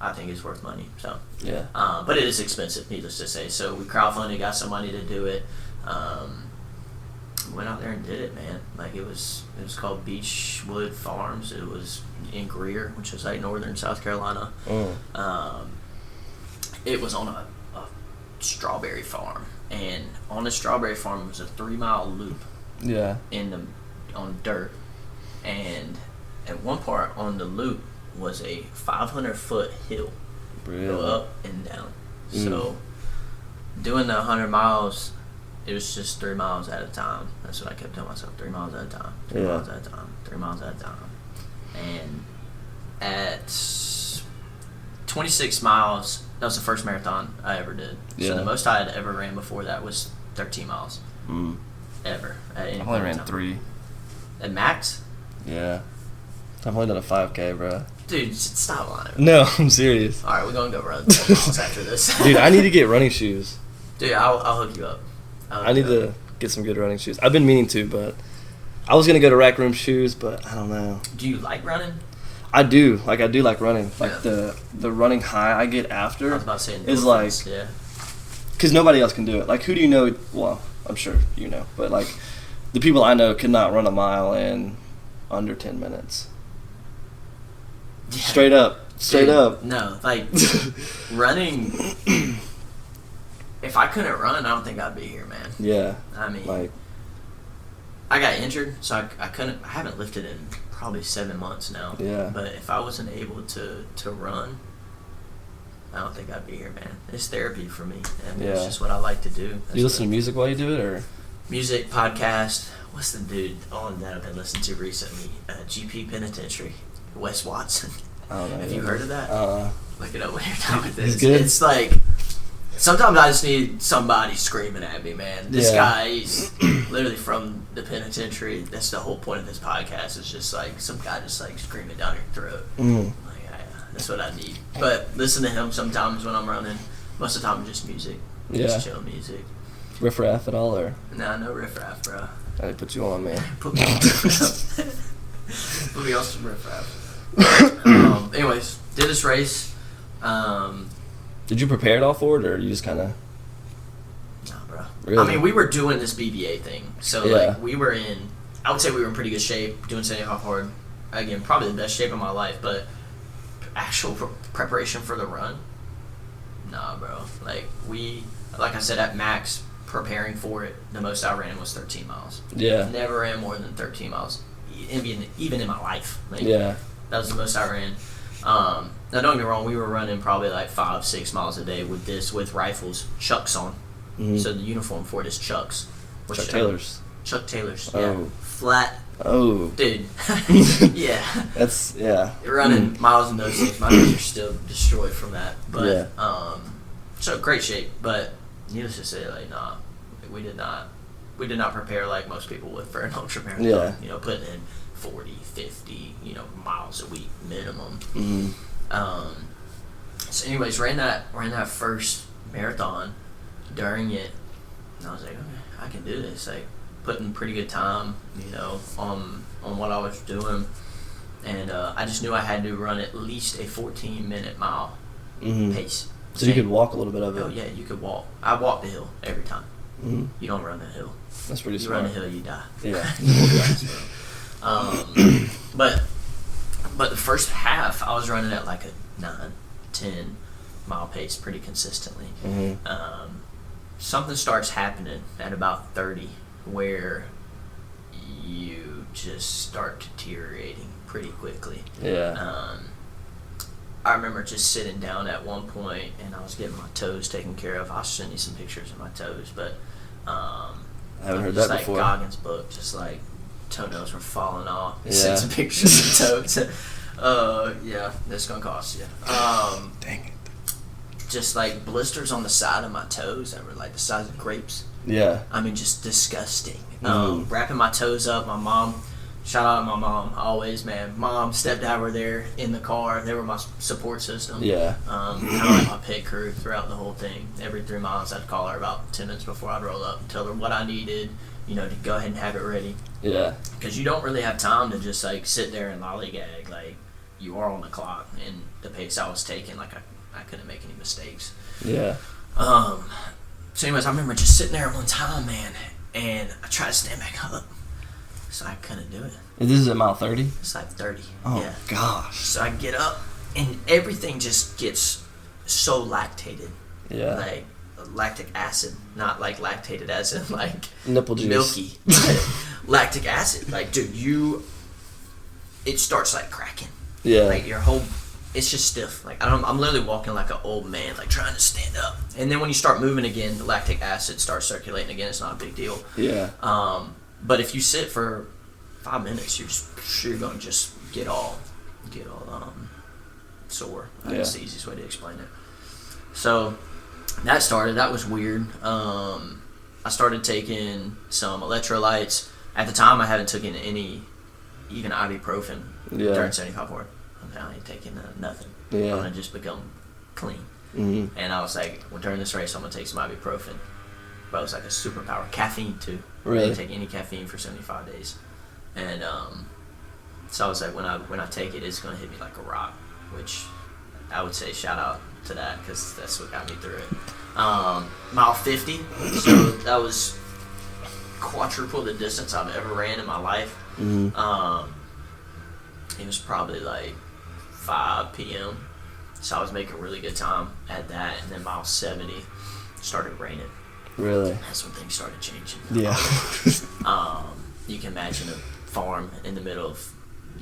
Speaker 3: I think is worth money. So,
Speaker 2: Yeah.
Speaker 3: but it is expensive, needless to say. So we crowdfunded, got some money to do it. Went out there and did it, man. Like it was called Beechwood Farms. It was in Greer, which is like northern South Carolina. It was on a strawberry farm, and on the strawberry farm was a 3-mile loop
Speaker 2: Yeah.
Speaker 3: on dirt, and at one part on the loop was a 500-foot hill.
Speaker 2: Really?
Speaker 3: Go up and down. So doing the 100 miles, it was just 3 miles at a time. That's what I kept telling myself, 3 miles at a time, 3 miles at a time, 3 miles at a time. And at 26 miles, that was the first marathon I ever did.
Speaker 2: Yeah.
Speaker 3: So the most I had ever ran before that was 13 miles. Ever. At any
Speaker 2: I only
Speaker 3: point in
Speaker 2: ran
Speaker 3: time.
Speaker 2: 3.
Speaker 3: At max?
Speaker 2: Yeah. I've only done a 5K, bro.
Speaker 3: Dude, stop lying.
Speaker 2: No, I'm serious.
Speaker 3: All right, we're going to go run 12 miles after this.
Speaker 2: Dude, I need to get running shoes.
Speaker 3: Dude, I'll hook you up.
Speaker 2: I need to get some good running shoes. I've been meaning to, but I was going to go to Rack Room Shoes, but I don't know.
Speaker 3: Do you like running?
Speaker 2: I do. Like, I do like running. Like,
Speaker 3: Yeah.
Speaker 2: the running high I get after
Speaker 3: I was about to say
Speaker 2: is like,
Speaker 3: endorphins, yeah.
Speaker 2: because nobody else can do it. Like, who do you know? Well, I'm sure you know, but like, the people I know could not run a mile in under 10 minutes.
Speaker 3: Yeah.
Speaker 2: Straight up. Straight
Speaker 3: Dude,
Speaker 2: up.
Speaker 3: No, like, running, if I couldn't run, I don't think I'd be here, man.
Speaker 2: Yeah.
Speaker 3: I mean,
Speaker 2: Like,
Speaker 3: I got injured, so I haven't lifted in probably 7 months now.
Speaker 2: Yeah.
Speaker 3: But if I wasn't able to run, I don't think I'd be here, man. It's therapy for me. I mean, it's
Speaker 2: Yeah.
Speaker 3: just what I like to do.
Speaker 2: do
Speaker 3: That's
Speaker 2: you listen
Speaker 3: what-
Speaker 2: to music while you do it, or?
Speaker 3: Music, podcast. What's the dude on that I've been listening to recently? GP Penitentiary. Wes Watson.
Speaker 2: I don't know.
Speaker 3: Have you heard of that? Look it up when you're done with
Speaker 2: He's
Speaker 3: this.
Speaker 2: good?
Speaker 3: It's like, sometimes I just need somebody screaming at me, man. This
Speaker 2: Yeah.
Speaker 3: guy, he's literally from the penitentiary. That's the whole point of this podcast. It's just like some guy just like screaming down your throat. Like, that's what I need. But listen to him sometimes when I'm running. Most of the time, just music.
Speaker 2: Yeah.
Speaker 3: Just chill music.
Speaker 2: Riff raff at all, or?
Speaker 3: Nah, no riff-raff, bro.
Speaker 2: I didn't put you on, man.
Speaker 3: Put me on Put me on some riff-raff. Anyways, did this race.
Speaker 2: Did you prepare at all for it, or you just kind of?
Speaker 3: Nah, bro.
Speaker 2: Really?
Speaker 3: I mean, we were doing this BBA thing, so
Speaker 2: Yeah.
Speaker 3: like we were in. I would say we were in pretty good shape. Doing Sandy Hawk hard, again, probably the best shape of my life. But actual preparation for the run, nah, bro. Like I said, at max preparing for it, the most I ran was 13 miles.
Speaker 2: Yeah.
Speaker 3: Never ran more than 13 miles, even in my life. Like,
Speaker 2: Yeah.
Speaker 3: that was the most I ran. Now, don't get me wrong, we were running probably like 5-6 miles a day with rifles, Chucks on.
Speaker 2: Mhm.
Speaker 3: So the uniform for it is Chucks.
Speaker 2: Chuck Taylor's.
Speaker 3: Chuck Taylor's, yeah.
Speaker 2: Oh.
Speaker 3: Flat.
Speaker 2: Oh.
Speaker 3: Dude. Yeah.
Speaker 2: That's, yeah.
Speaker 3: Running miles in those things. My knees are still destroyed from that. But,
Speaker 2: Yeah.
Speaker 3: so great shape. But needless to say, like, nah, we did not prepare like most people would for an ultra marathon.
Speaker 2: Yeah.
Speaker 3: You know, putting in 40, 50, miles a week minimum.
Speaker 2: Mm-hmm.
Speaker 3: So anyways, ran that first marathon during it, and I was like, okay, I can do this. Like, putting pretty good time, on what I was doing, and I just knew I had to run at least a 14-minute mile pace.
Speaker 2: So you could walk a little bit of it.
Speaker 3: Oh yeah, you could walk. I walk the hill every time.
Speaker 2: Mm-hmm.
Speaker 3: You don't run the hill.
Speaker 2: That's pretty
Speaker 3: You
Speaker 2: smart.
Speaker 3: run the hill, you die.
Speaker 2: Yeah.
Speaker 3: But the first half, I was running at like a 9-10 mile pace pretty consistently.
Speaker 2: Mm-hmm.
Speaker 3: Something starts happening at about 30 where you just start deteriorating pretty quickly.
Speaker 2: Yeah.
Speaker 3: I remember just sitting down at one point and I was getting my toes taken care of. I'll send you some pictures of my toes, but
Speaker 2: I haven't heard
Speaker 3: just
Speaker 2: that
Speaker 3: like
Speaker 2: before.
Speaker 3: Goggins' book, just like toenails were falling off. He
Speaker 2: Yeah.
Speaker 3: sent some pictures of toes. Yeah, that's gonna cost you.
Speaker 2: Dang it.
Speaker 3: Just like blisters on the side of my toes that were like the size of grapes.
Speaker 2: Yeah.
Speaker 3: I mean, just disgusting.
Speaker 2: Mm.
Speaker 3: Wrapping my toes up. My mom, shout out to my mom, always, man. Mom, stepdad were there in the car. They were my support system.
Speaker 2: Yeah.
Speaker 3: Kind of like my pit crew throughout the whole thing. Every 3 miles, I'd call her about 10 minutes before I'd roll up and tell her what I needed, to go ahead and have it ready.
Speaker 2: Yeah.
Speaker 3: Because you don't really have time to just, like, sit there and lollygag. Like, you are on the clock, and the pace I was taking, like, I couldn't make any mistakes.
Speaker 2: Yeah.
Speaker 3: So anyways, I remember just sitting there one time, man, and I tried to stand back up. So I couldn't do it.
Speaker 2: This is at mile 30?
Speaker 3: It's like 30.
Speaker 2: Oh,
Speaker 3: Yeah.
Speaker 2: gosh.
Speaker 3: So I get up, and everything just gets so lactated.
Speaker 2: Yeah.
Speaker 3: Like lactic acid, not like lactated as in like
Speaker 2: Nipple juice.
Speaker 3: milky. Lactic acid. Like, dude, it starts like cracking.
Speaker 2: Yeah.
Speaker 3: Like your whole, it's just stiff. Like I'm literally walking like an old man, like trying to stand up. And then when you start moving again, the lactic acid starts circulating again. It's not a big deal.
Speaker 2: Yeah.
Speaker 3: But if you sit for 5 minutes, you're gonna just get all sore. That's the easiest way to explain it. So that was weird. I started taking some electrolytes. At the time, I hadn't taken any, even ibuprofen during 75 hard. I ain't taking nothing.
Speaker 2: Yeah.
Speaker 3: I'm gonna just become clean.
Speaker 2: Mm-hmm.
Speaker 3: And I was like, well, during this race, I'm gonna take some ibuprofen. But it was like a superpower. Caffeine too.
Speaker 2: Really?
Speaker 3: I didn't take any caffeine for 75 days. And so I was like, when I take it, it's gonna hit me like a rock. Which I would say shout out to that, because that's what got me through it. Mile 50, so that was quadruple the distance I've ever ran in my life.
Speaker 2: Mm-hmm.
Speaker 3: It was probably like 5 p.m. So I was making really good time at that, and then mile 70 started raining.
Speaker 2: Really?
Speaker 3: That's when things started changing.
Speaker 2: Yeah.
Speaker 3: You can imagine a farm in the middle of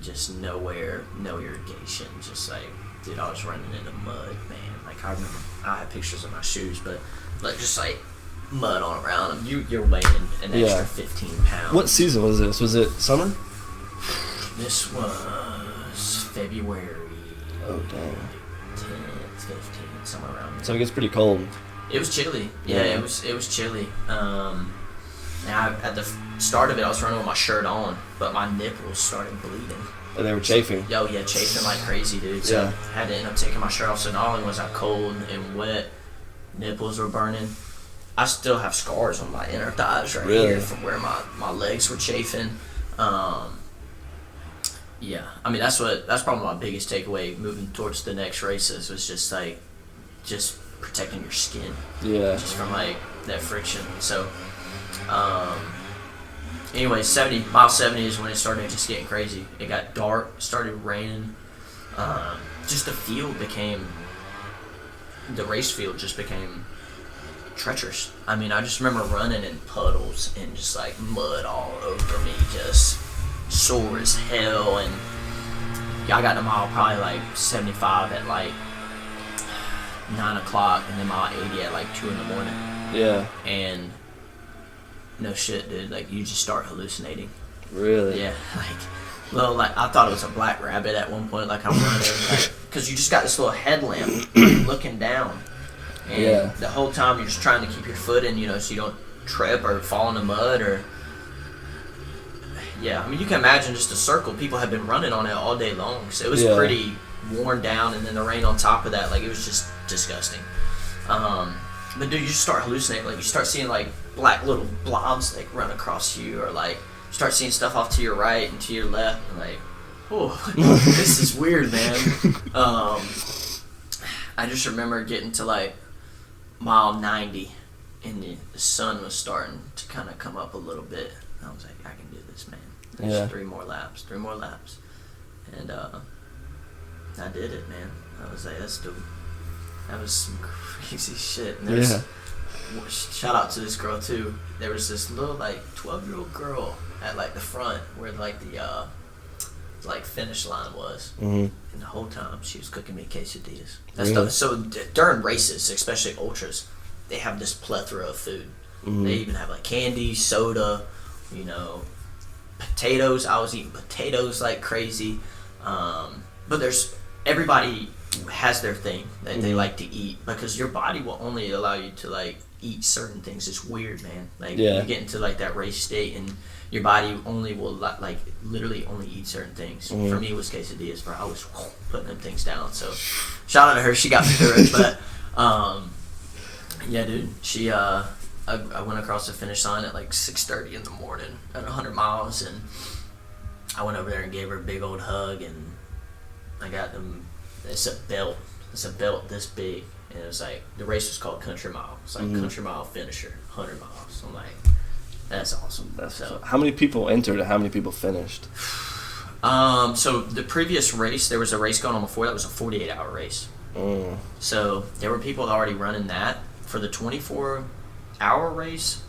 Speaker 3: just nowhere, no irrigation, just like, dude, I was running in the mud, man. Like, I remember, I have pictures of my shoes, but like just like mud all around them. You're weighing an extra 15 pounds.
Speaker 2: What season was this? Was it summer?
Speaker 3: This was February.
Speaker 2: Oh, dang.
Speaker 3: 10th, 15th, somewhere around there.
Speaker 2: So it gets pretty cold.
Speaker 3: It was chilly. Yeah, it was chilly. Now at the start of it, I was running with my shirt on, but my nipples started bleeding.
Speaker 2: And they were chafing.
Speaker 3: Yo, yeah, chafing like crazy, dude. So I had to end up taking my shirt off. So not only was I cold and wet, nipples were burning. I still have scars on my inner thighs right here from where my legs were chafing. Yeah, I mean that's probably my biggest takeaway moving towards the next races was just protecting your skin.
Speaker 2: Yeah.
Speaker 3: Just from like that friction. So, anyway, mile 70 is when it started just getting crazy. It got dark, started raining. Just the race field just became treacherous. I mean, I just remember running in puddles and just like mud all over me, just sore as hell. And yeah, I got to mile probably like 75 at like 9 o'clock, and then mile 80 at like 2 in the morning.
Speaker 2: Yeah.
Speaker 3: And no shit, dude, like you just start hallucinating.
Speaker 2: Really?
Speaker 3: Yeah, like I thought it was a black rabbit at one point, like I'm running, like, cause you just got this little headlamp looking down, and the whole time you're just trying to keep your foot in, so you don't trip or fall in the mud or. Yeah, I mean you can imagine just a circle. People have been running on it all day long, so it was pretty worn down, and then the rain on top of that, like it was just disgusting. But dude, you just start hallucinating. Like you start seeing like black little blobs like run across you, or like you start seeing stuff off to your right and to your left, and like, oh, this is weird, man. I just remember getting to like mile 90, and the sun was starting to kind of come up a little bit. And I was like, I can do this, man. There's 3 more laps, and I did it, man. I was like, that was some crazy shit. And shout out to this girl too. There was this little like 12-year-old girl at like the front where like the like finish line was, and the whole time she was cooking me quesadillas. So during races, especially ultras, they have this plethora of food. They even have like candy, soda, potatoes. I was eating potatoes like crazy. But everybody has their thing that they like to eat, because your body will only allow you to like eat certain things. It's weird, man. Like you get into like that race state and your body only will like literally only eat certain things. For me it was quesadillas, bro. I was putting them things down. So shout out to her, she got me through it. But yeah, dude, she I went across the finish line at like 6:30 in the morning at 100 miles, and I went over there and gave her a big old hug, and I got them. It's a belt this big, and it was like the race was called Country Mile. It's like Country Mile finisher, 100 miles. I'm like, that's awesome.
Speaker 2: How many people entered and how many people finished?
Speaker 3: So the previous race, there was a race going on before that was a 48-hour race. So there were people already running that. For the 24-hour race,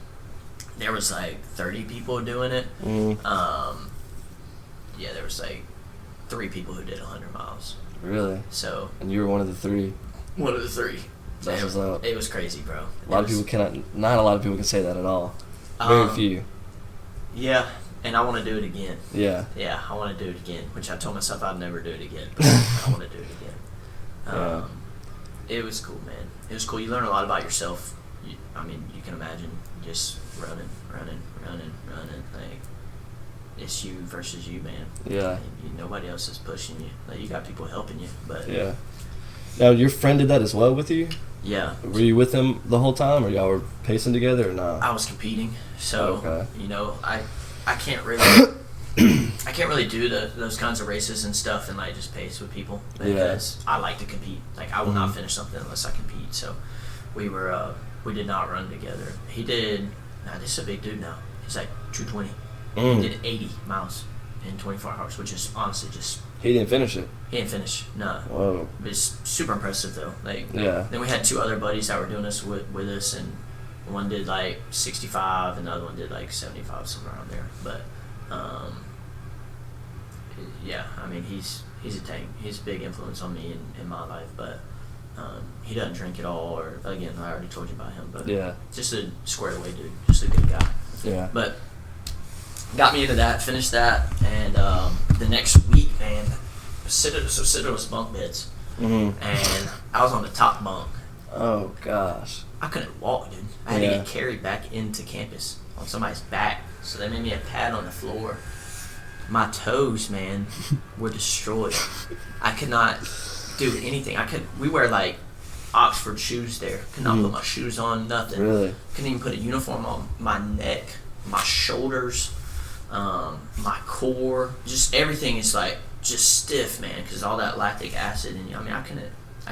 Speaker 3: there was like 30 people doing it. Yeah, there was like 3 people who did 100 miles.
Speaker 2: Really?
Speaker 3: So.
Speaker 2: And you were one of the 3.
Speaker 3: One of the 3.
Speaker 2: That was up.
Speaker 3: It was crazy, bro.
Speaker 2: Not a lot of people can say that at all. Very few.
Speaker 3: Yeah, and I want to do it again.
Speaker 2: Yeah.
Speaker 3: Yeah, I want to do it again, which I told myself I'd never do it again. But I want to do it again. It was cool, man. It was cool. You learn a lot about yourself. You can imagine just running. Like, it's you versus you, man.
Speaker 2: Yeah.
Speaker 3: Nobody else is pushing you. Like, you got people helping you, but.
Speaker 2: Yeah. Now, your friend did that as well with you?
Speaker 3: Yeah.
Speaker 2: Were you with him the whole time, or y'all were pacing together, or not?
Speaker 3: I was competing, so
Speaker 2: okay.
Speaker 3: I can't really do those kinds of races and stuff and like just pace with people because I like to compete. Like, I will not finish something unless I compete. So we did not run together. He did. Nah, this is a big dude now. He's like 220. He did 80 miles in 24 hours, which is honestly just.
Speaker 2: He didn't finish it.
Speaker 3: He didn't finish. No.
Speaker 2: Whoa.
Speaker 3: It's super impressive though. Like.
Speaker 2: Yeah. Then
Speaker 3: we had 2 other buddies that were doing this with us, and one did like 65, and the other one did like 75, somewhere around there. But. Yeah, I mean, he's a tank. He's a big influence on me in my life, but he doesn't drink at all. Or again, I already told you about him, but just a squared away dude, just a good guy.
Speaker 2: Yeah.
Speaker 3: But got me into that, finished that, and the next week, man, Citadel was bunk beds, and I was on the top bunk.
Speaker 2: Oh gosh.
Speaker 3: I couldn't walk, dude. I had to get carried back into campus on somebody's back, so they made me a pad on the floor. My toes, man, were destroyed. I could not do anything. We wear like Oxford shoes there. Could not put my shoes on, nothing.
Speaker 2: Really?
Speaker 3: Couldn't even put a uniform on. My neck, my shoulders, my core, just everything is like just stiff, man, because all that lactic acid in you. I mean, I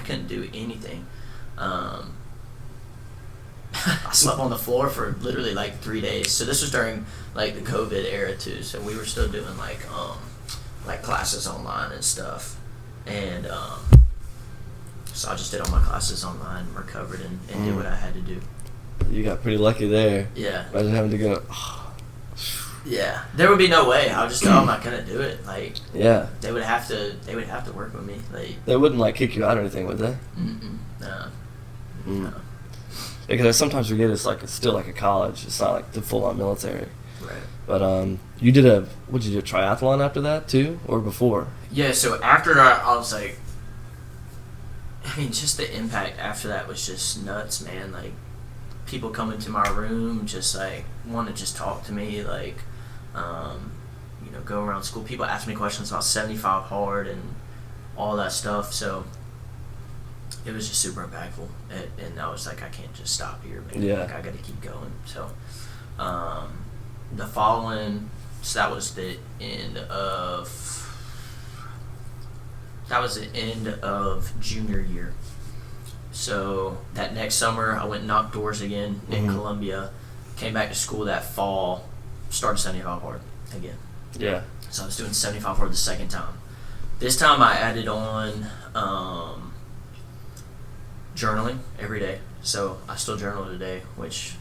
Speaker 3: couldn't do anything. I slept on the floor for literally like 3 days. So this was during like the COVID era too. So we were still doing like classes online and stuff. And so I just did all my classes online, recovered, and did what I had to do.
Speaker 2: You got pretty lucky there.
Speaker 3: Yeah.
Speaker 2: Imagine having to go.
Speaker 3: Yeah, there would be no way. I would just I'm not gonna do it. Like,
Speaker 2: yeah,
Speaker 3: they would have to work with me. Like,
Speaker 2: they wouldn't like kick you out or anything, would they?
Speaker 3: No.
Speaker 2: No. Because sometimes we get it's still like a college. It's not like the full on military.
Speaker 3: Right.
Speaker 2: But you did a triathlon after that too, or before?
Speaker 3: Yeah. So after I was like, I mean, just the impact after that was just nuts, man. Like, people come into my room just like want to just talk to me, like, go around school. People ask me questions about 75 hard and all that stuff. So it was just super impactful, and I was like, I can't just stop here, man.
Speaker 2: Yeah.
Speaker 3: Like, I got to keep going. So the following, so that was the end of junior year. So that next summer, I went and knocked doors again in Columbia. Came back to school that fall, started 75 hard again.
Speaker 2: Yeah.
Speaker 3: So I was doing 75 hard the second time. This time I added on journaling every day. So I still journal today, which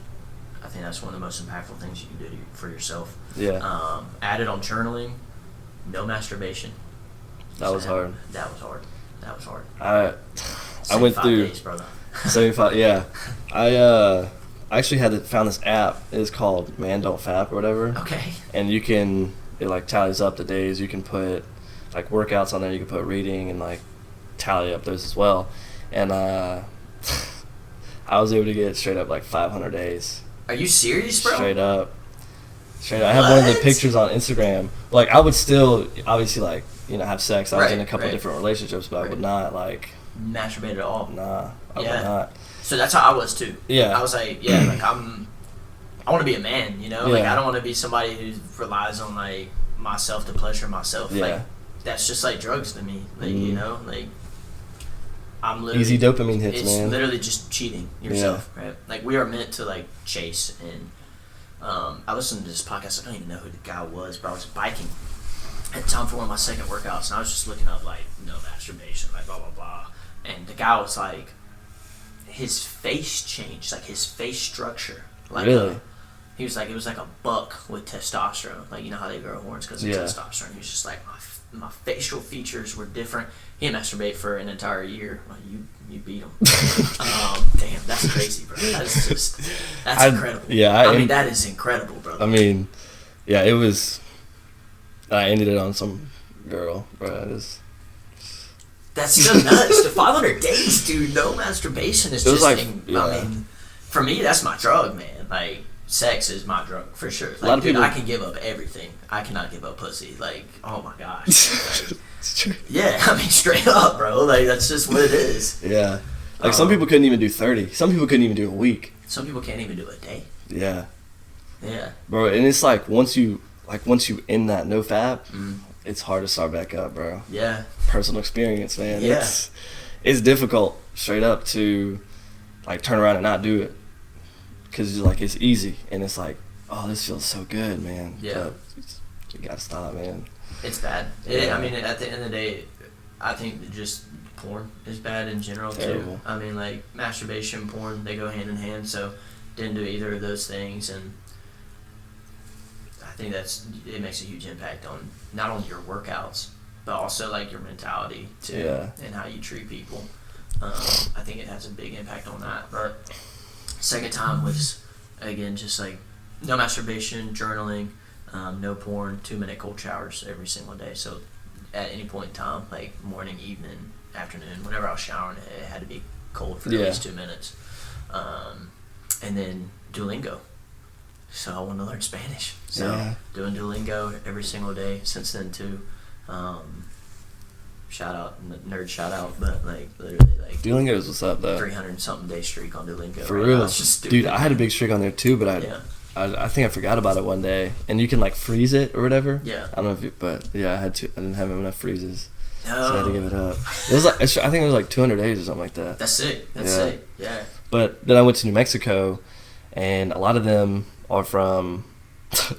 Speaker 3: I think that's one of the most impactful things you can do for yourself.
Speaker 2: Yeah.
Speaker 3: Added on journaling, no masturbation.
Speaker 2: That was hard.
Speaker 3: That was hard.
Speaker 2: I went through
Speaker 3: days, brother.
Speaker 2: 75. Yeah. I actually found this app. It's called Man Don't Fap or whatever.
Speaker 3: Okay.
Speaker 2: And it like tallies up the days. You can put like workouts on there. You can put reading and like tally up those as well. And I was able to get straight up like 500 days.
Speaker 3: Are you serious, bro?
Speaker 2: Straight up. I have one of the pictures on Instagram. Like, I would still obviously like have sex. I was in a couple different relationships, but I would not like
Speaker 3: masturbate at all.
Speaker 2: Nah, I would not.
Speaker 3: So that's how I was too.
Speaker 2: Yeah.
Speaker 3: I was like, like I want to be a man, Like, I don't want to be somebody who relies on like myself to pleasure myself.
Speaker 2: Yeah.
Speaker 3: Like, that's just like drugs to me. Like, like I'm literally
Speaker 2: easy dopamine hits,
Speaker 3: it's
Speaker 2: man.
Speaker 3: It's literally just cheating yourself, right? Like, we are meant to like chase. And I listened to this podcast. I don't even know who the guy was, but I was biking at the time for one of my second workouts, and I was just looking up like no masturbation, like blah blah blah. And the guy was like, his face changed, like his face structure, like
Speaker 2: really?
Speaker 3: he was like, it was like a buck with testosterone. Like, you know how they grow horns because of testosterone. He was just like, my facial features were different. He didn't masturbate for an entire year. Well, you beat him. Damn, that's crazy, bro. That's incredible.
Speaker 2: Yeah,
Speaker 3: I mean, that is incredible, brother.
Speaker 2: I mean, yeah, it was. I ended it on some girl, bro.
Speaker 3: That's still nuts. The 500 days, dude. No masturbation is just.
Speaker 2: Like,
Speaker 3: I mean, for me, that's my drug, man. Like, sex is my drug for sure. Like,
Speaker 2: a lot of people,
Speaker 3: I can give up everything. I cannot give up pussy. Like, oh my gosh. Like,
Speaker 2: it's true.
Speaker 3: Yeah, I mean, straight up, bro. Like, that's just what it is.
Speaker 2: Yeah. Like, some people couldn't even do 30. Some people couldn't even do a week.
Speaker 3: Some people can't even do a day.
Speaker 2: Yeah.
Speaker 3: Yeah.
Speaker 2: Bro, and it's like once you end that no fap, it's hard to start back up, bro.
Speaker 3: Yeah.
Speaker 2: Personal experience, man.
Speaker 3: Yeah.
Speaker 2: It's difficult straight up to like turn around and not do it. Cause like it's easy and it's like, oh, this feels so good, man.
Speaker 3: Yeah.
Speaker 2: But you gotta stop, man.
Speaker 3: It's bad.
Speaker 2: Yeah.
Speaker 3: I mean, at the end of the day, I think that just porn is bad in general
Speaker 2: Terrible.
Speaker 3: too. I mean, like masturbation, porn, they go hand in hand. So didn't do either of those things, and I think it makes a huge impact on not only your workouts, but also like your mentality too,
Speaker 2: Yeah.
Speaker 3: and how you treat people. I think it has a big impact on that. But second time was, again, just like no masturbation, journaling, no porn, 2-minute cold showers every single day. So at any point in time, like morning, evening, afternoon, whenever I was showering, it had to be cold for at least 2 minutes. And then Duolingo. So I want to learn Spanish. So doing Duolingo every single day since then too. Shout out, but like literally like
Speaker 2: Duolingo is what's up though.
Speaker 3: 300 something day streak on Duolingo.
Speaker 2: For
Speaker 3: right
Speaker 2: real,
Speaker 3: now. It's just stupid,
Speaker 2: dude. I had a big streak on there too, but I think I forgot about it one day, and you can like freeze it or whatever.
Speaker 3: Yeah.
Speaker 2: I don't know if you, but yeah, I didn't have enough freezes,
Speaker 3: No.
Speaker 2: so I had to give it up. It was like I think it was like 200 days or something like that.
Speaker 3: That's sick. That's sick. Yeah.
Speaker 2: But then I went to New Mexico, and a lot of them are from,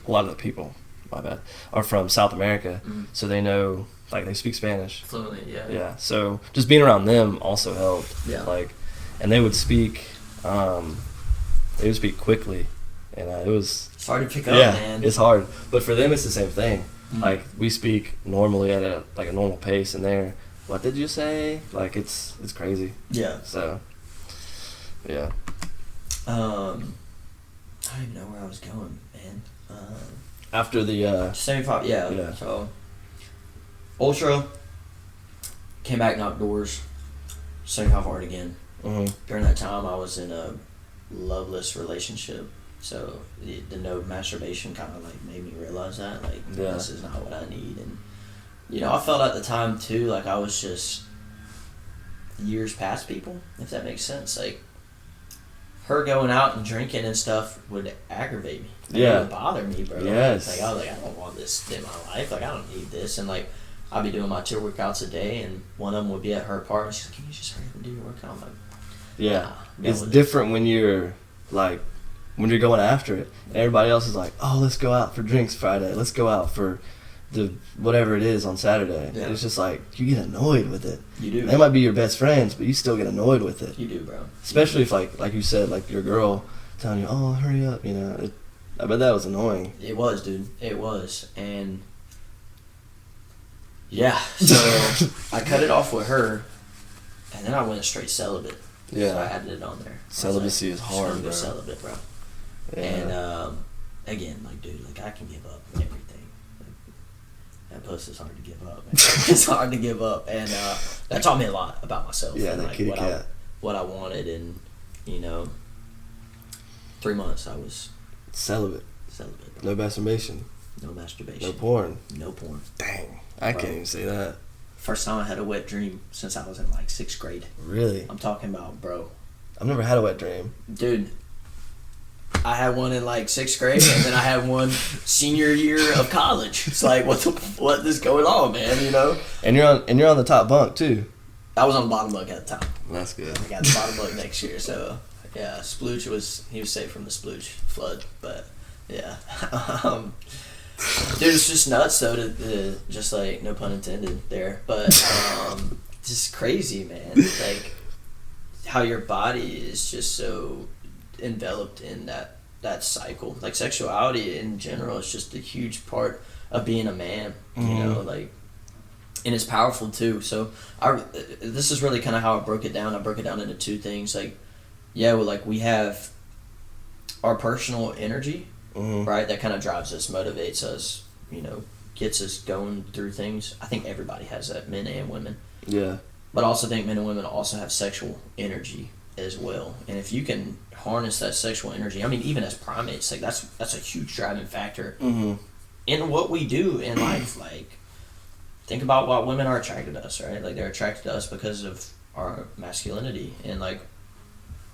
Speaker 2: a lot of the people, my bad, are from South America, so they know, like, they speak Spanish.
Speaker 3: Fluently, yeah.
Speaker 2: Yeah, so just being around them also helped.
Speaker 3: Yeah.
Speaker 2: Like, and they would speak quickly, and
Speaker 3: It's hard to pick up, man.
Speaker 2: it's hard. But for them, it's the same thing. Like, we speak normally at a normal pace, and they're, what did you say? Like, it's crazy.
Speaker 3: Yeah.
Speaker 2: So, yeah.
Speaker 3: I don't even know where I was going, man.
Speaker 2: After the
Speaker 3: 75, yeah. So, Ultra, came back, knocked doors, 75 hard again. During that time, I was in a loveless relationship, so the no masturbation kind of like made me realize that, like, this is not what I need. And, you know, I felt at the time too, like I was just years past people, if that makes sense. Like, her going out and drinking and stuff would aggravate me. Like, it would bother me, bro.
Speaker 2: Yes.
Speaker 3: Like, I was like, I don't want this in my life. Like, I don't need this. And, like, I'd be doing my 2 workouts a day, and one of them would be at her apartment. She's like, can you just hurry up and do your workout? I'm like,
Speaker 2: yeah. It's different when you're, like, when you're going after it. And everybody else is like, oh, let's go out for drinks Friday. Let's go out for the whatever it is on Saturday.
Speaker 3: Yeah.
Speaker 2: It's just like, you get annoyed with it.
Speaker 3: You do.
Speaker 2: They might be your best friends, but you still get annoyed with it.
Speaker 3: You do, bro.
Speaker 2: Especially if, like you said, like your girl telling you, oh, hurry up, you know. I bet that was annoying.
Speaker 3: It was, dude. It was. And, yeah. So, I cut it off with her, and then I went straight celibate.
Speaker 2: Yeah.
Speaker 3: So I added it on there.
Speaker 2: Celibacy is hard,
Speaker 3: bro.
Speaker 2: bro.
Speaker 3: Celibate, bro.
Speaker 2: Yeah.
Speaker 3: And, again, like, dude, like, I can give up everything. That pussy's hard to give up, man. It's hard to give up, and that taught me a lot about myself.
Speaker 2: Yeah,
Speaker 3: and,
Speaker 2: that
Speaker 3: like,
Speaker 2: kitty cat.
Speaker 3: what I wanted, and, you know, 3 months I was
Speaker 2: Celibate.
Speaker 3: bro.
Speaker 2: No masturbation.
Speaker 3: No masturbation.
Speaker 2: No porn.
Speaker 3: No porn.
Speaker 2: Dang. I can't even say that.
Speaker 3: First time I had a wet dream since I was in like 6th grade.
Speaker 2: Really?
Speaker 3: I'm talking about, bro.
Speaker 2: I've never had a wet dream.
Speaker 3: Dude, I had one in like 6th grade, and then I had one senior year of college. It's like, what is going on, man? You know.
Speaker 2: And you're on the top bunk too.
Speaker 3: I was on the bottom bunk at the time.
Speaker 2: That's good.
Speaker 3: I got the bottom bunk next year, so yeah. Splooge he was safe from the splooge flood, but yeah. Dude, it's just nuts though. To just like, no pun intended there, but just crazy, man. Like how your body is just so enveloped in that that cycle. Like sexuality in general is just a huge part of being a man, you know, like, and it's powerful too. So this is really kind of how I broke it down. I broke it down into two things. Like, yeah, well, like we have our personal energy, right? That kind of drives us, motivates us, you know, gets us going through things. I think everybody has that, men and women.
Speaker 2: Yeah.
Speaker 3: But I also think men and women also have sexual energy as well. And if you can harness that sexual energy, I mean, even as primates, like that's a huge driving factor in what we do in life. Like, think about why women are attracted to us, right? Like, they're attracted to us because of our masculinity. And like,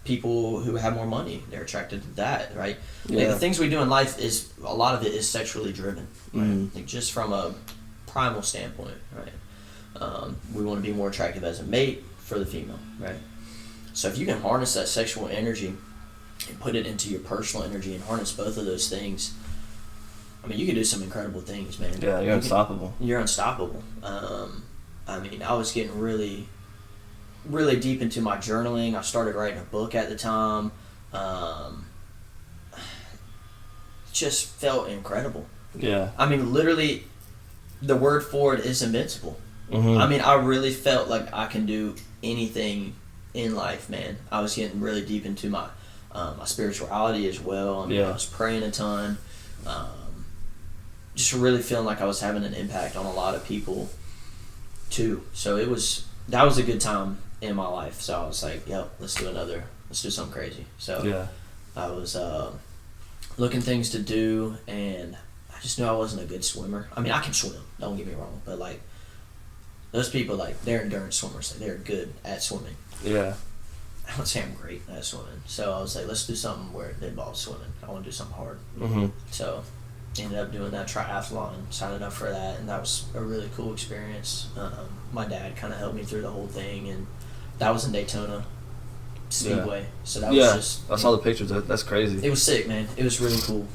Speaker 3: people who have more money, they're attracted to that, right?
Speaker 2: Yeah.
Speaker 3: Like, the things we do in life is, a lot of it is sexually driven, right? Like, just from a primal standpoint, right? We want to be more attractive as a mate for the female, right? So if you can harness that sexual energy and put it into your personal energy and harness both of those things, I mean, you can do some incredible things, man.
Speaker 2: Yeah, you're unstoppable.
Speaker 3: You're unstoppable. I mean, I was getting really, really deep into my journaling. I started writing a book at the time. Just felt incredible.
Speaker 2: Yeah.
Speaker 3: I mean, literally, the word for it is invincible. I mean, I really felt like I can do anything in life, man. I was getting really deep into my spirituality as well. I mean, I was praying a ton. Just really feeling like I was having an impact on a lot of people too. So that was a good time in my life. So I was like, yep, let's do something crazy. So I was looking things to do, and I just knew I wasn't a good swimmer. I mean, I can swim, don't get me wrong, but like, those people, like, they're endurance swimmers. Like, they're good at swimming.
Speaker 2: Yeah.
Speaker 3: I would say I'm great at swimming. So I was like, let's do something where it involves swimming. I want to do something hard. So ended up doing that triathlon, signing up for that, and that was a really cool experience. My dad kind of helped me through the whole thing, and that was in Daytona Speedway.
Speaker 2: Yeah.
Speaker 3: So that was just...
Speaker 2: I saw the pictures. That's crazy.
Speaker 3: It was sick, man. It was really cool.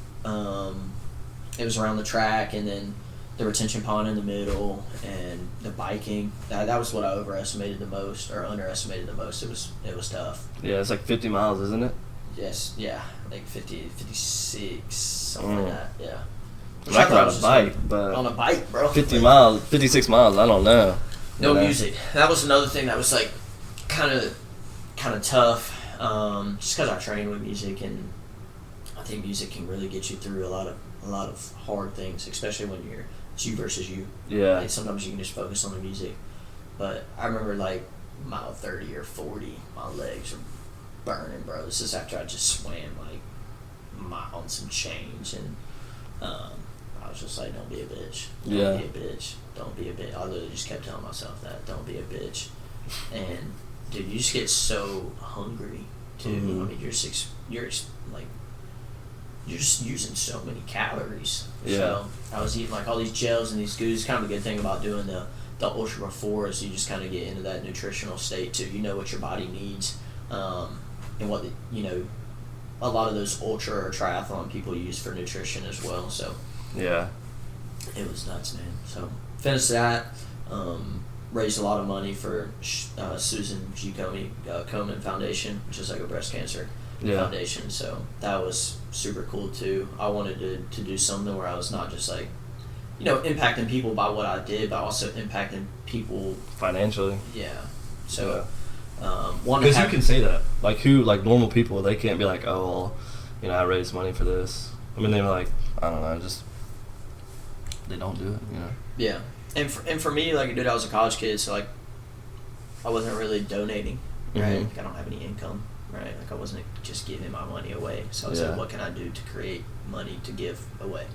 Speaker 3: It was around the track, and then the retention pond in the middle, and the biking. That was what I overestimated the most, or underestimated the most. It was tough.
Speaker 2: Yeah, it's like 50 miles, isn't it?
Speaker 3: Yes, yeah, like 50, 56, something like that. Yeah.
Speaker 2: Which I can ride a bike, but
Speaker 3: on a bike, bro.
Speaker 2: 56 miles. I don't know.
Speaker 3: No music. That was another thing that was like kind of tough. Just because I train with music, and I think music can really get you through a lot of hard things, especially when it's you versus you.
Speaker 2: Yeah.
Speaker 3: Like, sometimes you can just focus on the music. But I remember, like, mile 30 or 40, my legs are burning, bro. This is after I just swam, like, miles and change. And I was just like, don't be a bitch. Don't be a bitch. Don't be a bitch. I literally just kept telling myself that. Don't be a bitch. And, dude, you just get so hungry, too. I mean, you're just using so many calories.
Speaker 2: Yeah.
Speaker 3: So I was eating like all these gels and these goos. Kind of a good thing about doing the ultra before is you just kind of get into that nutritional state too. You know what your body needs, and what a lot of those ultra or triathlon people use for nutrition as well. So
Speaker 2: yeah,
Speaker 3: it was nuts, man. So finished that. Raised a lot of money for Susan G. Komen Foundation, which is like a breast cancer foundation. So that was super cool too. I wanted to do something where I was not just like, impacting people by what I did, but also impacting people
Speaker 2: financially.
Speaker 3: Yeah. So
Speaker 2: because who can say that? Like normal people, they can't be like, oh, well, I raised money for this. I mean, they're like, I don't know, just they don't do it.
Speaker 3: Yeah. And for me, like, dude, I was a college kid, so like, I wasn't really donating, right? Like, I don't have any income, right? Like, I wasn't just giving my money away. So I was like, what can I do to create money to give away?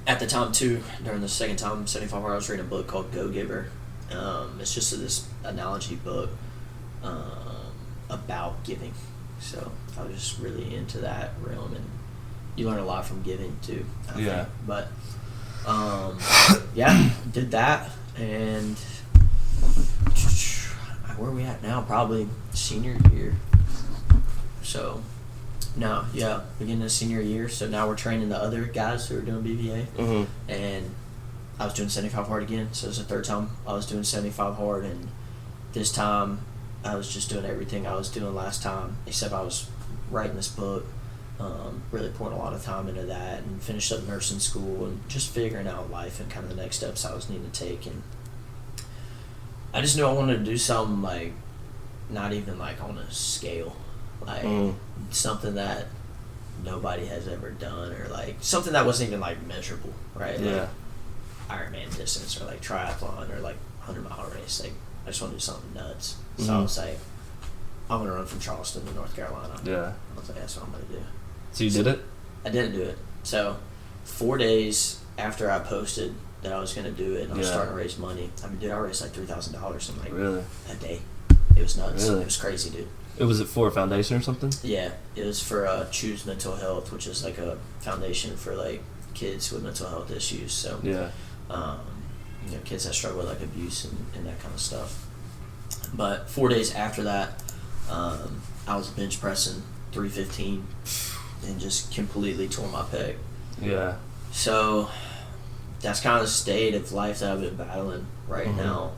Speaker 3: At the time too, during the second time 75 hours, I was reading a book called Go Giver. It's just this analogy book about giving. So I was just really into that realm, and you learn a lot from giving too, I think. But did that, and where are we at now? Probably senior year. So beginning of senior year. So now we're training the other guys who are doing BVA, and I was doing 75 hard again. So it was the third time I was doing 75 hard, and this time I was just doing everything I was doing last time, except I was writing this book, really pouring a lot of time into that, and finished up nursing school and just figuring out life and kind of the next steps I was needing to take. And I just knew I wanted to do something like not even like on a scale, like something that nobody has ever done, or like something that wasn't even like measurable, right?
Speaker 2: Yeah.
Speaker 3: Like Ironman distance or like triathlon or like 100-mile race. Like I just want to do something nuts. So I was like, I'm gonna run from Charleston to North Carolina.
Speaker 2: Yeah.
Speaker 3: I was like, that's what I'm gonna do.
Speaker 2: So you did it?
Speaker 3: I didn't do it. So 4 days after I posted that I was gonna do it, and I was starting to raise money. I mean, dude, I raised like $3,000 in like a day. It was nuts.
Speaker 2: Really?
Speaker 3: It was crazy, dude.
Speaker 2: Was it for a foundation or something?
Speaker 3: Yeah, it was for Choose Mental Health, which is like a foundation for like kids with mental health issues. So
Speaker 2: Yeah.
Speaker 3: you know, kids that struggle with like abuse and that kind of stuff. But 4 days after that, I was bench pressing 315 and just completely tore my pec.
Speaker 2: Yeah.
Speaker 3: So that's kind of the state of life that I've been battling right now.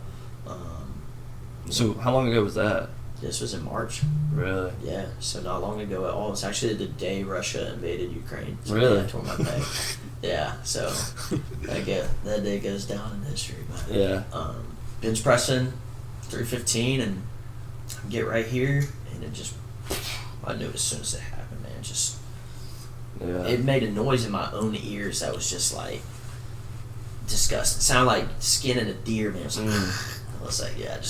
Speaker 2: So how long ago was that?
Speaker 3: This was in March.
Speaker 2: Really?
Speaker 3: Yeah, so not long ago at all. It was actually the day Russia invaded Ukraine. So
Speaker 2: Really?
Speaker 3: I tore my pec. Yeah, so that day goes down in history. But,
Speaker 2: Yeah.
Speaker 3: bench pressing 315 and get right here, and it just, I knew as soon as it happened, man. Just it made a noise in my own ears that was just like disgusting. It sounded like skinning a deer, man. It was like, I was like, yeah,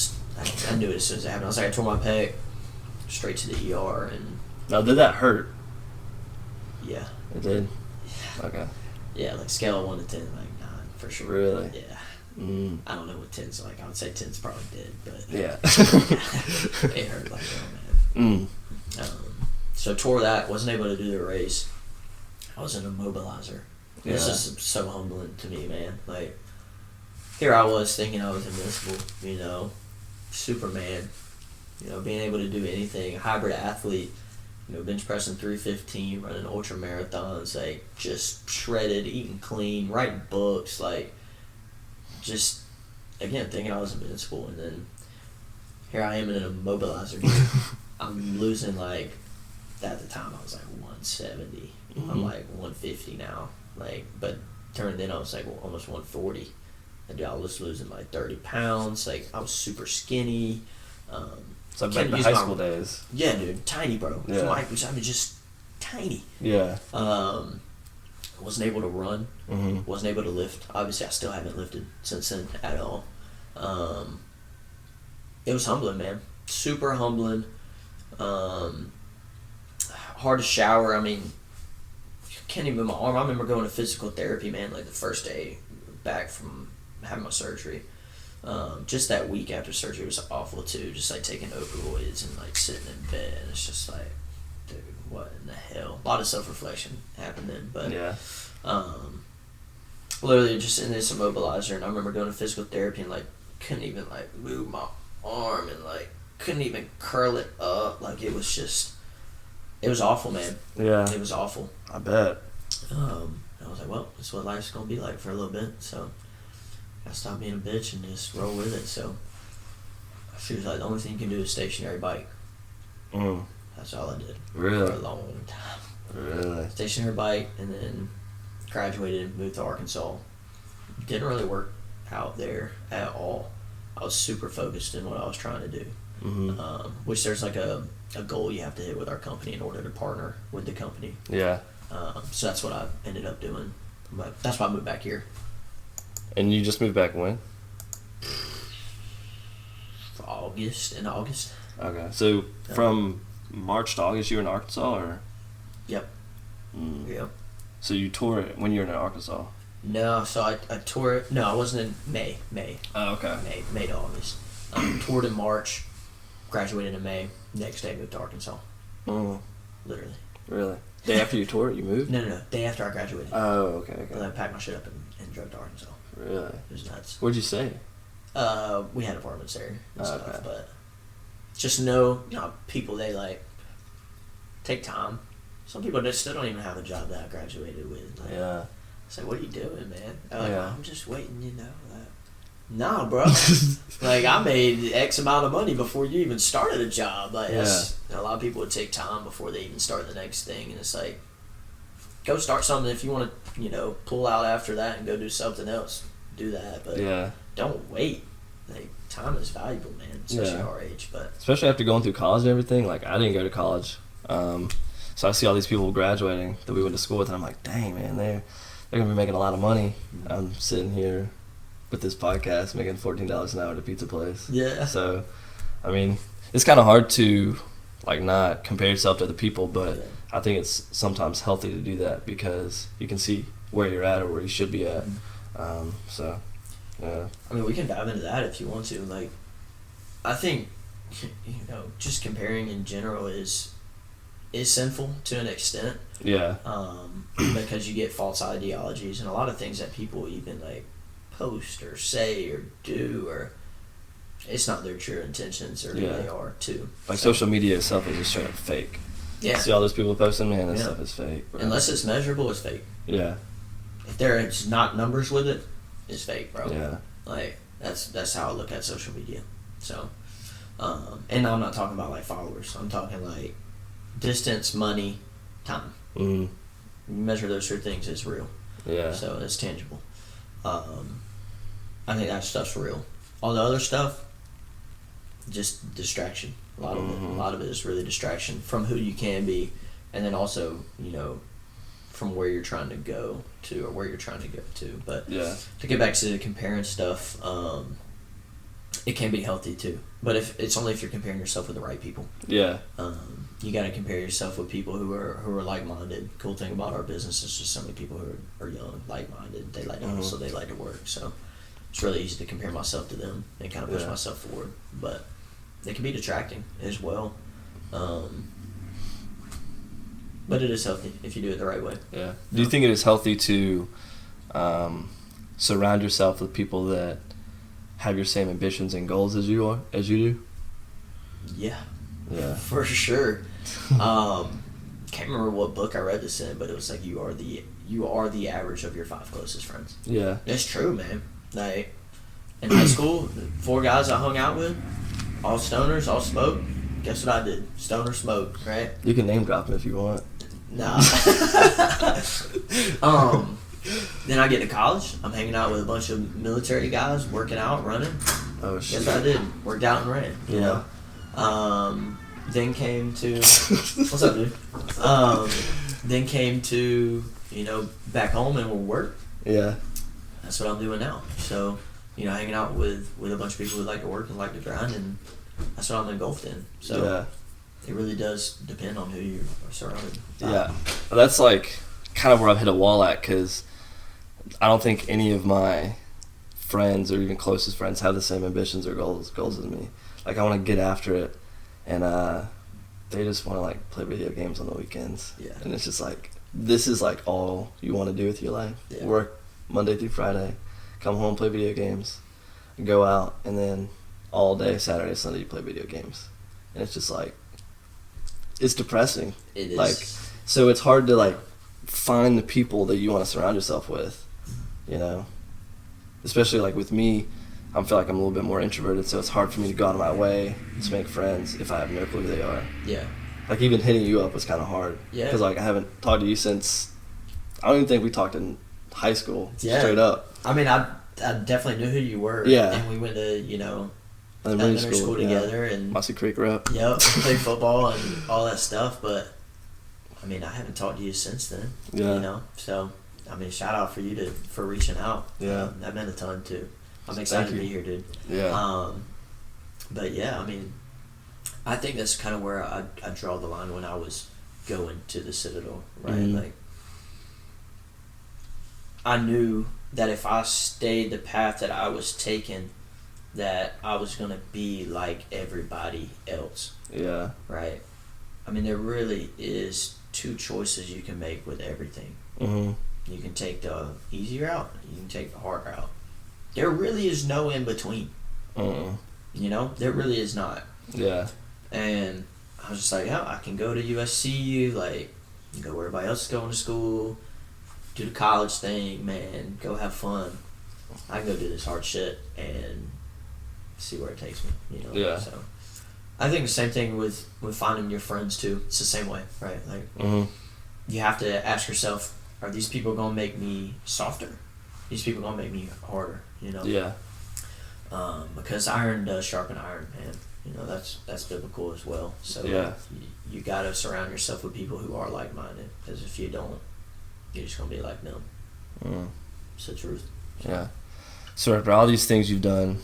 Speaker 3: I knew it as soon as it happened. I was like, I tore my pec, straight to the ER, and
Speaker 2: Now, did that hurt?
Speaker 3: yeah.
Speaker 2: It did? Okay.
Speaker 3: Yeah, like scale of 1 to 10, like 9 for sure.
Speaker 2: Really?
Speaker 3: Yeah. I
Speaker 2: I
Speaker 3: don't know what 10's like. I would say 10's probably dead, but
Speaker 2: Yeah.
Speaker 3: it hurt like hell, man. So tore that, wasn't able to do the race. I was an immobilizer.
Speaker 2: Yeah.
Speaker 3: This is so humbling to me, man. Like, here I was thinking I was invincible, you know, Superman, you know, being able to do anything, hybrid athlete, you know, bench pressing 315, running ultra marathons, like just shredded, eating clean, writing books, like just again thinking I was invincible, and then here I am in an immobilizer. I'm losing like at the time I was like 170. I'm like 150 now, like but turned in I was like almost 140. And dude, I was losing like 30 pounds. Like I was super skinny.
Speaker 2: So back to high school days.
Speaker 3: Yeah, dude, tiny, bro.
Speaker 2: Yeah.
Speaker 3: I mean, just tiny.
Speaker 2: Yeah.
Speaker 3: Wasn't able to run. Wasn't able to lift. Obviously, I still haven't lifted since then at all. It was humbling, man. Super humbling. Hard to shower. I mean, can't even move my arm. I remember going to physical therapy, man, like the first day back from having my surgery. Just that week after surgery was awful too. Just like taking opioids and like sitting in bed. It's just like, dude, what in the hell? A lot of self-reflection happened then, but
Speaker 2: Yeah.
Speaker 3: literally just in this immobilizer. And I remember going to physical therapy and like couldn't even like move my arm and like couldn't even curl it up. Like it was just, it was awful, man.
Speaker 2: Yeah.
Speaker 3: It was awful.
Speaker 2: I bet.
Speaker 3: And I was like, well, that's what life's gonna be like for a little bit. So I stopped being a bitch and just roll with it. So she was like, the only thing you can do is stationary bike. That's all I did.
Speaker 2: Really?
Speaker 3: For a long time.
Speaker 2: Really?
Speaker 3: Stationary bike, and then graduated and moved to Arkansas. Didn't really work out there at all. I was super focused in what I was trying to do. Which there's like a goal you have to hit with our company in order to partner with the company.
Speaker 2: Yeah.
Speaker 3: So that's what I ended up doing. But that's why I moved back here.
Speaker 2: And you just moved back when?
Speaker 3: In August.
Speaker 2: Okay. So from March to August you were in Arkansas, or?
Speaker 3: Yep. Yep.
Speaker 2: So you tore it when you were in Arkansas?
Speaker 3: No, so I tore it. No, I wasn't in May.
Speaker 2: Oh, okay.
Speaker 3: May to August. Toured in March, graduated in May. Next day moved to Arkansas. Literally.
Speaker 2: Really? Day after you tore it, you moved?
Speaker 3: No. Day after I graduated.
Speaker 2: Oh, okay.
Speaker 3: And then I packed my shit up and drove to Arkansas.
Speaker 2: Really?
Speaker 3: It was nuts.
Speaker 2: What'd you say?
Speaker 3: We had apartments there and stuff,
Speaker 2: okay.
Speaker 3: but just know, people, they like take time. Some people just still don't even have a job that I graduated with. Like,
Speaker 2: Yeah.
Speaker 3: it's like, what are you doing, man? They're like,
Speaker 2: Yeah.
Speaker 3: I'm just waiting, Nah, bro. Like, I made X amount of money before you even started a job. Like, that's, a lot of people would take time before they even start the next thing. And it's like, go start something. If you want to, pull out after that and go do something else, do that. But don't wait. Like, time is valuable, man, especially at our age. But
Speaker 2: especially after going through college and everything. Like, I didn't go to college. So I see all these people graduating that we went to school with, and I'm like, dang, man, they're going to be making a lot of money. I'm sitting here with this podcast making $14 an hour at a pizza place.
Speaker 3: Yeah.
Speaker 2: So, I mean, it's kind of hard to, like, not compare yourself to other people, but I think it's sometimes healthy to do that because you can see where you're at or where you should be at. So, yeah.
Speaker 3: I mean, we can dive into that if you want to. Like, I think, just comparing in general is sinful to an extent.
Speaker 2: Yeah.
Speaker 3: Because you get false ideologies and a lot of things that people even, like, post or say or do, or it's not their true intentions or who they are too.
Speaker 2: Like, social media itself is just straight up fake.
Speaker 3: Yeah.
Speaker 2: See all those people posting, man, that stuff is fake, bro.
Speaker 3: Unless it's measurable, it's fake.
Speaker 2: Yeah.
Speaker 3: If there's not numbers with it, it's fake, bro.
Speaker 2: Yeah.
Speaker 3: Like, that's how I look at social media. So, and I'm not talking about, like, followers. I'm talking, like, distance, money, time.
Speaker 2: Mm-hmm.
Speaker 3: You measure those three things, it's real.
Speaker 2: Yeah.
Speaker 3: So it's tangible. I think that stuff's real. All the other stuff, just distraction. A lot of it is really distraction from who you can be, and then also, from where you're trying to go to or where you're trying to get to. But to get back to the comparing stuff, it can be healthy too. But if you're comparing yourself with the right people.
Speaker 2: Yeah.
Speaker 3: You got to compare yourself with people who are like-minded. Cool thing about our business is just so many people who are young, like-minded. They like to hustle, they like to work. So it's really easy to compare myself to them and kind of push myself forward. But it can be detracting as well. But it is healthy if you do it the right way.
Speaker 2: Yeah. Do you think it is healthy to surround yourself with people that have your same ambitions and goals as you do?
Speaker 3: Yeah.
Speaker 2: Yeah.
Speaker 3: For sure. Can't remember what book I read this in, but it was like you are the average of your 5 closest friends.
Speaker 2: Yeah.
Speaker 3: It's true, man. Like, in high school, 4 guys I hung out with, all stoners, all smoke. Guess what I did? Stoner smoke, right?
Speaker 2: You can name drop them if you want.
Speaker 3: Nah. Then I get to college. I'm hanging out with a bunch of military guys, working out, running.
Speaker 2: Oh, shit.
Speaker 3: Guess what I did? Worked out and ran, you know? Then came to... What's up, dude? Then came to, back home and we'll work.
Speaker 2: Yeah.
Speaker 3: That's what I'm doing now. So, hanging out with a bunch of people who like to work and like to grind, and that's what I'm engulfed in. So it really does depend on who you are surrounded by.
Speaker 2: Yeah. Well, that's like kind of where I've hit a wall at, because I don't think any of my friends or even closest friends have the same ambitions or goals as me. Like, I want to get after it, and they just want to, like, play video games on the weekends.
Speaker 3: Yeah.
Speaker 2: And it's just like, this is like all you want to do with your life.
Speaker 3: Yeah.
Speaker 2: Work Monday through Friday, come home, play video games, go out, and then all day Saturday, Sunday you play video games. And it's just like, it's depressing.
Speaker 3: It is.
Speaker 2: Like, so it's hard to, like, find the people that you want to surround yourself with, especially, like, with me. I feel like I'm a little bit more introverted, so it's hard for me to go out of my way to make friends if I have no clue who they are.
Speaker 3: Yeah.
Speaker 2: Like, even hitting you up was kind of hard. Yeah. Because, like, I haven't talked to you since, I don't even think we talked in high school, straight up.
Speaker 3: I mean, I definitely knew who you were.
Speaker 2: Yeah.
Speaker 3: And we went to,
Speaker 2: elementary
Speaker 3: school together. And
Speaker 2: Mossy Creek rep.
Speaker 3: Yep, played football and all that stuff, but, I mean, I haven't talked to you since then.
Speaker 2: Yeah.
Speaker 3: So, I mean, shout out for you for reaching out.
Speaker 2: Yeah.
Speaker 3: That meant a ton, too. I'm excited to be here, dude.
Speaker 2: Yeah.
Speaker 3: But yeah, I mean, I think that's kind of where I draw the line when I was going to the Citadel, right?
Speaker 2: Mm-hmm.
Speaker 3: Like, I knew that if I stayed the path that I was taking, that I was going to be like everybody else.
Speaker 2: Yeah.
Speaker 3: Right? I mean, there really is 2 choices you can make with everything.
Speaker 2: Mm-hmm.
Speaker 3: You can take the easy route, you can take the hard route. There really is no in between. There really is not.
Speaker 2: Yeah.
Speaker 3: And I was just like, I can go to USC, like, go where everybody else is going to school, do the college thing, man, go have fun. I can go do this hard shit and see where it takes me, you know?
Speaker 2: Yeah.
Speaker 3: So I think the same thing with finding your friends too. It's the same way, right? Like,
Speaker 2: Mm-hmm.
Speaker 3: you have to ask yourself, are these people going to make me softer? These people going to make me harder, you know?
Speaker 2: Yeah.
Speaker 3: Because iron does sharpen iron, man. You know, that's biblical as well. So
Speaker 2: Yeah.
Speaker 3: you got to surround yourself with people who are like-minded, because if you don't, you're just going to be like them.
Speaker 2: Mm.
Speaker 3: It's the truth.
Speaker 2: Yeah. So after all these things you've done,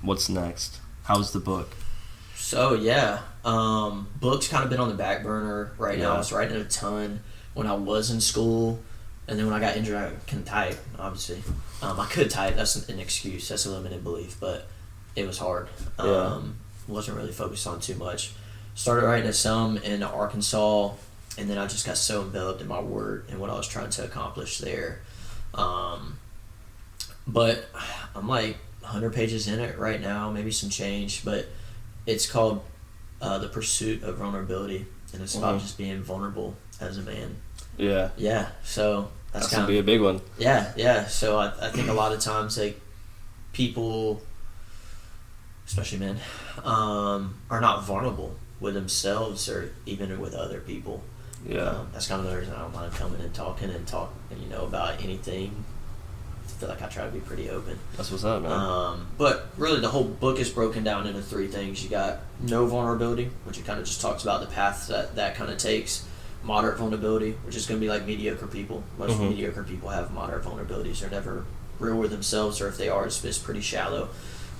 Speaker 2: what's next? How's the book?
Speaker 3: So yeah, books kind of been on the back burner right now.
Speaker 2: Yeah.
Speaker 3: I was writing a ton when I was in school, and then when I got injured, I couldn't type. Obviously, I could type. That's an excuse. That's a limited belief, but it was hard.
Speaker 2: Yeah.
Speaker 3: Wasn't really focused on too much. Started writing some in Arkansas, and then I just got so enveloped in my work and what I was trying to accomplish there. But I'm like 100 pages in it right now, maybe some change, but it's called The Pursuit of Vulnerability, and it's about just being vulnerable as a man.
Speaker 2: Yeah.
Speaker 3: Yeah, so
Speaker 2: That's
Speaker 3: kind
Speaker 2: gonna be a big one.
Speaker 3: yeah. So I think a lot of times, like, people, especially men, are not vulnerable with themselves or even with other people.
Speaker 2: Yeah.
Speaker 3: That's kind of the reason I don't mind coming and talking, you know, about anything. I feel like I try to be pretty open.
Speaker 2: That's what's up, man.
Speaker 3: But really, the whole book is broken down into three things. You got no vulnerability, which it kind of just talks about the path that kind of takes. Moderate vulnerability, which is going to be like mediocre people. Most mediocre people have moderate vulnerabilities. They're never real with themselves, or if they are, it's pretty shallow.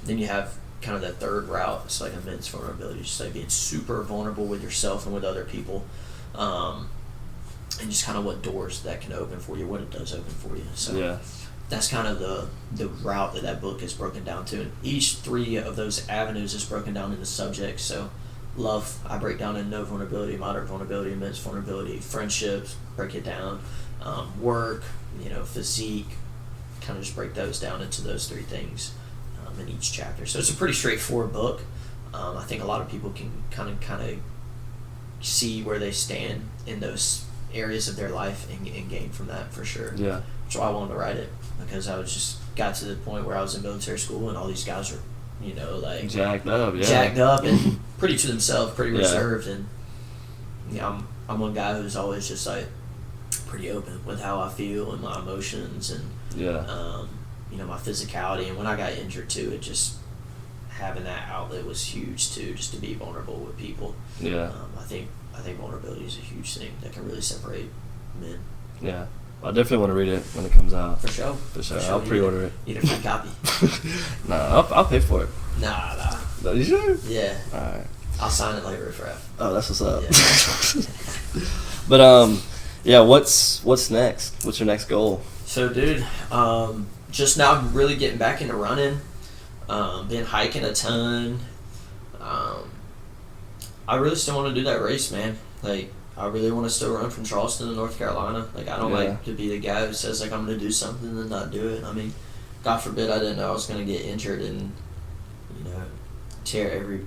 Speaker 3: Then you have kind of that third route. It's like immense vulnerability, just like being super vulnerable with yourself and with other people. And just kind of what doors that can open for you, what it does open for you. So
Speaker 2: Yeah.
Speaker 3: that's kind of the route that book is broken down to. And each three of those avenues is broken down into subjects. So love, I break down in no vulnerability, moderate vulnerability, immense vulnerability. Friendships, break it down. Work, you know, physique, kind of just break those down into those three things in each chapter. So it's a pretty straightforward book. I think a lot of people can kind of see where they stand in those areas of their life and gain from that for sure.
Speaker 2: Yeah.
Speaker 3: That's why I wanted to write it, because I was just got to the point where I was in military school and all these guys are, you know, like
Speaker 2: Jacked up, yeah.
Speaker 3: jacked up and pretty to themselves, pretty
Speaker 2: Yeah.
Speaker 3: reserved, and I'm one guy who's always just like pretty open with how I feel and my emotions and
Speaker 2: Yeah.
Speaker 3: you know, my physicality. And when I got injured too, it just having that outlet was huge too, just to be vulnerable with people.
Speaker 2: Yeah.
Speaker 3: I think vulnerability is a huge thing that can really separate men.
Speaker 2: Yeah. I definitely want to read it when it comes out.
Speaker 3: For sure.
Speaker 2: For sure. I'll pre-order it.
Speaker 3: Need a free copy.
Speaker 2: Nah, I'll pay for it.
Speaker 3: Nah.
Speaker 2: No, you sure?
Speaker 3: Yeah.
Speaker 2: All right.
Speaker 3: I'll sign it later for
Speaker 2: Oh, that's what's up.
Speaker 3: Yeah.
Speaker 2: But yeah. What's next? What's your next goal?
Speaker 3: So, dude, just now really getting back into running. Been hiking a ton. I really still want to do that race, man. Like, I really want to still run from Charleston to North Carolina. Like, I don't like to be the guy who says, like, I'm going to do something and not do it. I mean, God forbid I didn't know I was going to get injured and, you know, tear every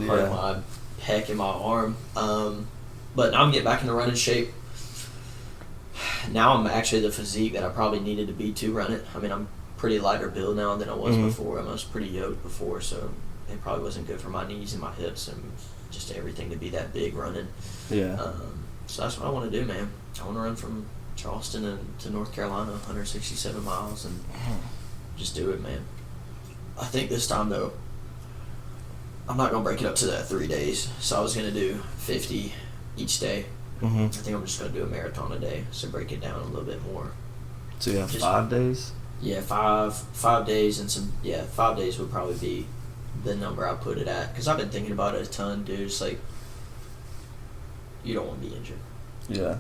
Speaker 3: part of my pec in my arm. But now I'm getting back into running shape. Now I'm actually the physique that I probably needed to be to run it. I mean, I'm pretty lighter build now than I was before. I was pretty yoked before, so it probably wasn't good for my knees and my hips and just everything to be that big running.
Speaker 2: Yeah.
Speaker 3: So that's what I want to do, man. I want to run from Charleston to North Carolina, 167 miles, and just do it, man. I think this time, though, I'm not going to break it up to that 3 days. So I was going to do 50 each day. I think I'm just going to do a marathon a day, so break it down a little bit more.
Speaker 2: So you have
Speaker 3: Just
Speaker 2: 5 days?
Speaker 3: Yeah, 5 days and some. Yeah, 5 days would probably be the number I put it at, because I've been thinking about it a ton, dude. It's like, you don't want to be injured.
Speaker 2: Yeah.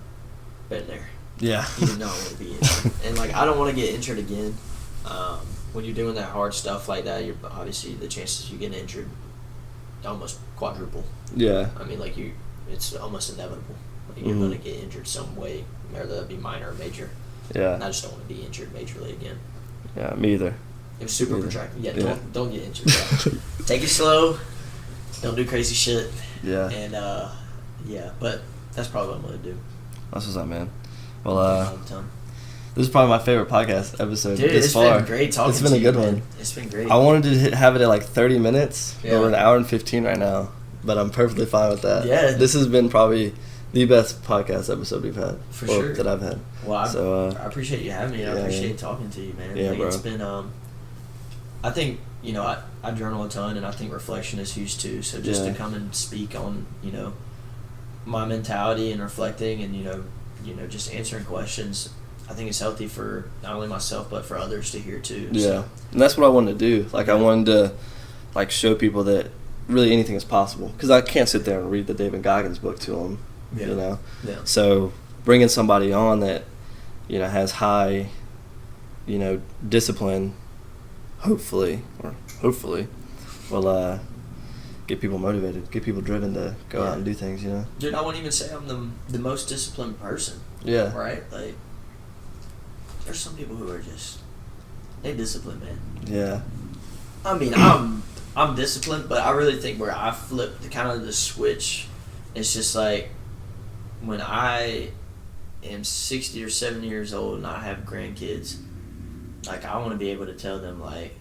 Speaker 3: Been there.
Speaker 2: Yeah.
Speaker 3: You do not want to be injured, and like, I don't want to get injured again. When you're doing that hard stuff like that, you're obviously the chances you get injured almost quadruple.
Speaker 2: Yeah.
Speaker 3: I mean, like, it's almost inevitable. Like, you're going to get injured some way, whether that be minor or major.
Speaker 2: Yeah.
Speaker 3: And I just don't want to be injured majorly again.
Speaker 2: Yeah, me either.
Speaker 3: It was super
Speaker 2: Either.
Speaker 3: protracted. Yeah,
Speaker 2: Yeah.
Speaker 3: don't get injured. Yeah. Take it slow. Don't do crazy shit.
Speaker 2: Yeah.
Speaker 3: And yeah, but that's probably what I'm gonna do.
Speaker 2: That's what's up, man. Well,
Speaker 3: All the time.
Speaker 2: This is probably my favorite podcast episode
Speaker 3: Dude,
Speaker 2: this
Speaker 3: it's
Speaker 2: far.
Speaker 3: been great talking
Speaker 2: It's been
Speaker 3: to
Speaker 2: a
Speaker 3: you,
Speaker 2: good
Speaker 3: man.
Speaker 2: one.
Speaker 3: It's been great.
Speaker 2: I wanted to have it at like 30 minutes,
Speaker 3: Yeah.
Speaker 2: but we're an hour and 15 right now. But I'm perfectly fine with that.
Speaker 3: Yeah.
Speaker 2: This has been probably the best podcast episode we've had.
Speaker 3: For
Speaker 2: or
Speaker 3: sure.
Speaker 2: That I've had.
Speaker 3: Well,
Speaker 2: So,
Speaker 3: I appreciate you having me. I
Speaker 2: yeah,
Speaker 3: appreciate
Speaker 2: man.
Speaker 3: talking to you, man.
Speaker 2: Yeah,
Speaker 3: Like,
Speaker 2: bro.
Speaker 3: It's been, I think, you know, I journal a ton, and I think reflection is huge too. So just
Speaker 2: Yeah.
Speaker 3: to come and speak on, you know, my mentality and reflecting and, you know, just answering questions, I think it's healthy for not only myself but for others to hear too.
Speaker 2: Yeah.
Speaker 3: So,
Speaker 2: And that's what I wanted to do. Like, I wanted to, like, show people that really anything is possible. Because I can't sit there and read the David Goggins book to them,
Speaker 3: yeah.
Speaker 2: you know?
Speaker 3: Yeah.
Speaker 2: So bringing somebody on that, you know, has high, you know, discipline, hopefully will get people motivated, get people driven to go out and do things, you know?
Speaker 3: Dude, I wouldn't even say I'm the most disciplined person.
Speaker 2: Yeah.
Speaker 3: Right? Like, there's some people who are just, they disciplined, man.
Speaker 2: Yeah.
Speaker 3: I mean, I'm disciplined, but I really think where I flip the switch, it's just like when I am 60 or 70 years old and I have grandkids, like I want to be able to tell them like,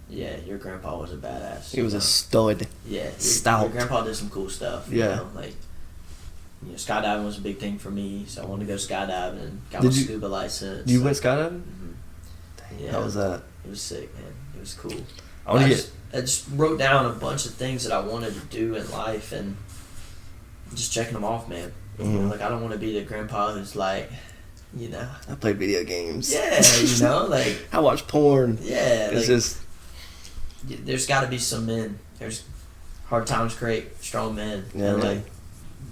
Speaker 3: yeah, your grandpa was a badass.
Speaker 2: He was
Speaker 3: you
Speaker 2: a
Speaker 3: know?
Speaker 2: stud.
Speaker 3: Yeah,
Speaker 2: stout.
Speaker 3: Your grandpa did some cool stuff.
Speaker 2: Yeah.
Speaker 3: You know? Like, you know, skydiving was a big thing for me, so I wanted to go skydiving and got
Speaker 2: Did
Speaker 3: my
Speaker 2: you-
Speaker 3: scuba license.
Speaker 2: You went skydiving?
Speaker 3: Mhm. Yeah.
Speaker 2: How was that?
Speaker 3: It was sick, man. It was cool.
Speaker 2: I want to
Speaker 3: I just wrote down a bunch of things that I wanted to do in life and just checking them off, man. You know,
Speaker 2: Mhm.
Speaker 3: like I don't want to be the grandpa who's like, you know,
Speaker 2: I played video games.
Speaker 3: yeah, you know, like
Speaker 2: I watch porn.
Speaker 3: yeah,
Speaker 2: It's
Speaker 3: like,
Speaker 2: just,
Speaker 3: there's got to be some men. There's hard times create strong men.
Speaker 2: Yeah,
Speaker 3: and
Speaker 2: man.
Speaker 3: like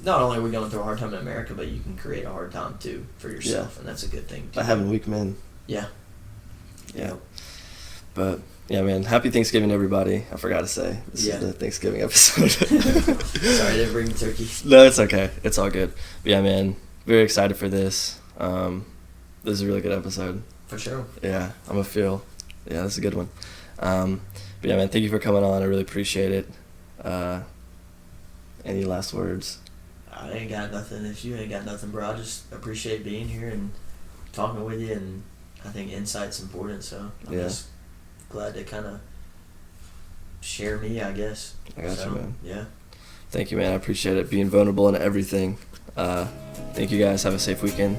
Speaker 3: not only are we going through a hard time in America, but you can create a hard time too for yourself, and that's a good thing.
Speaker 2: by having weak men.
Speaker 3: Yeah.
Speaker 2: Yeah. But, yeah, man, happy Thanksgiving, everybody. I forgot to say. This
Speaker 3: Yeah.
Speaker 2: is the Thanksgiving episode.
Speaker 3: Sorry, I didn't bring the turkey.
Speaker 2: No, it's okay. It's all good. But, yeah, man, very excited for this. This is a really good episode.
Speaker 3: For sure.
Speaker 2: Yeah, I'm going to feel. Yeah, this is a good one. But, yeah, man, thank you for coming on. I really appreciate it. Any last words?
Speaker 3: I ain't got nothing. If you ain't got nothing, bro, I just appreciate being here and talking with you, and I think insight's important, so I'm
Speaker 2: Yeah.
Speaker 3: just glad to kind of share me, I guess.
Speaker 2: I got you, man.
Speaker 3: Yeah.
Speaker 2: Thank you, man. I appreciate it. Being vulnerable and everything. Thank you, guys. Have a safe weekend.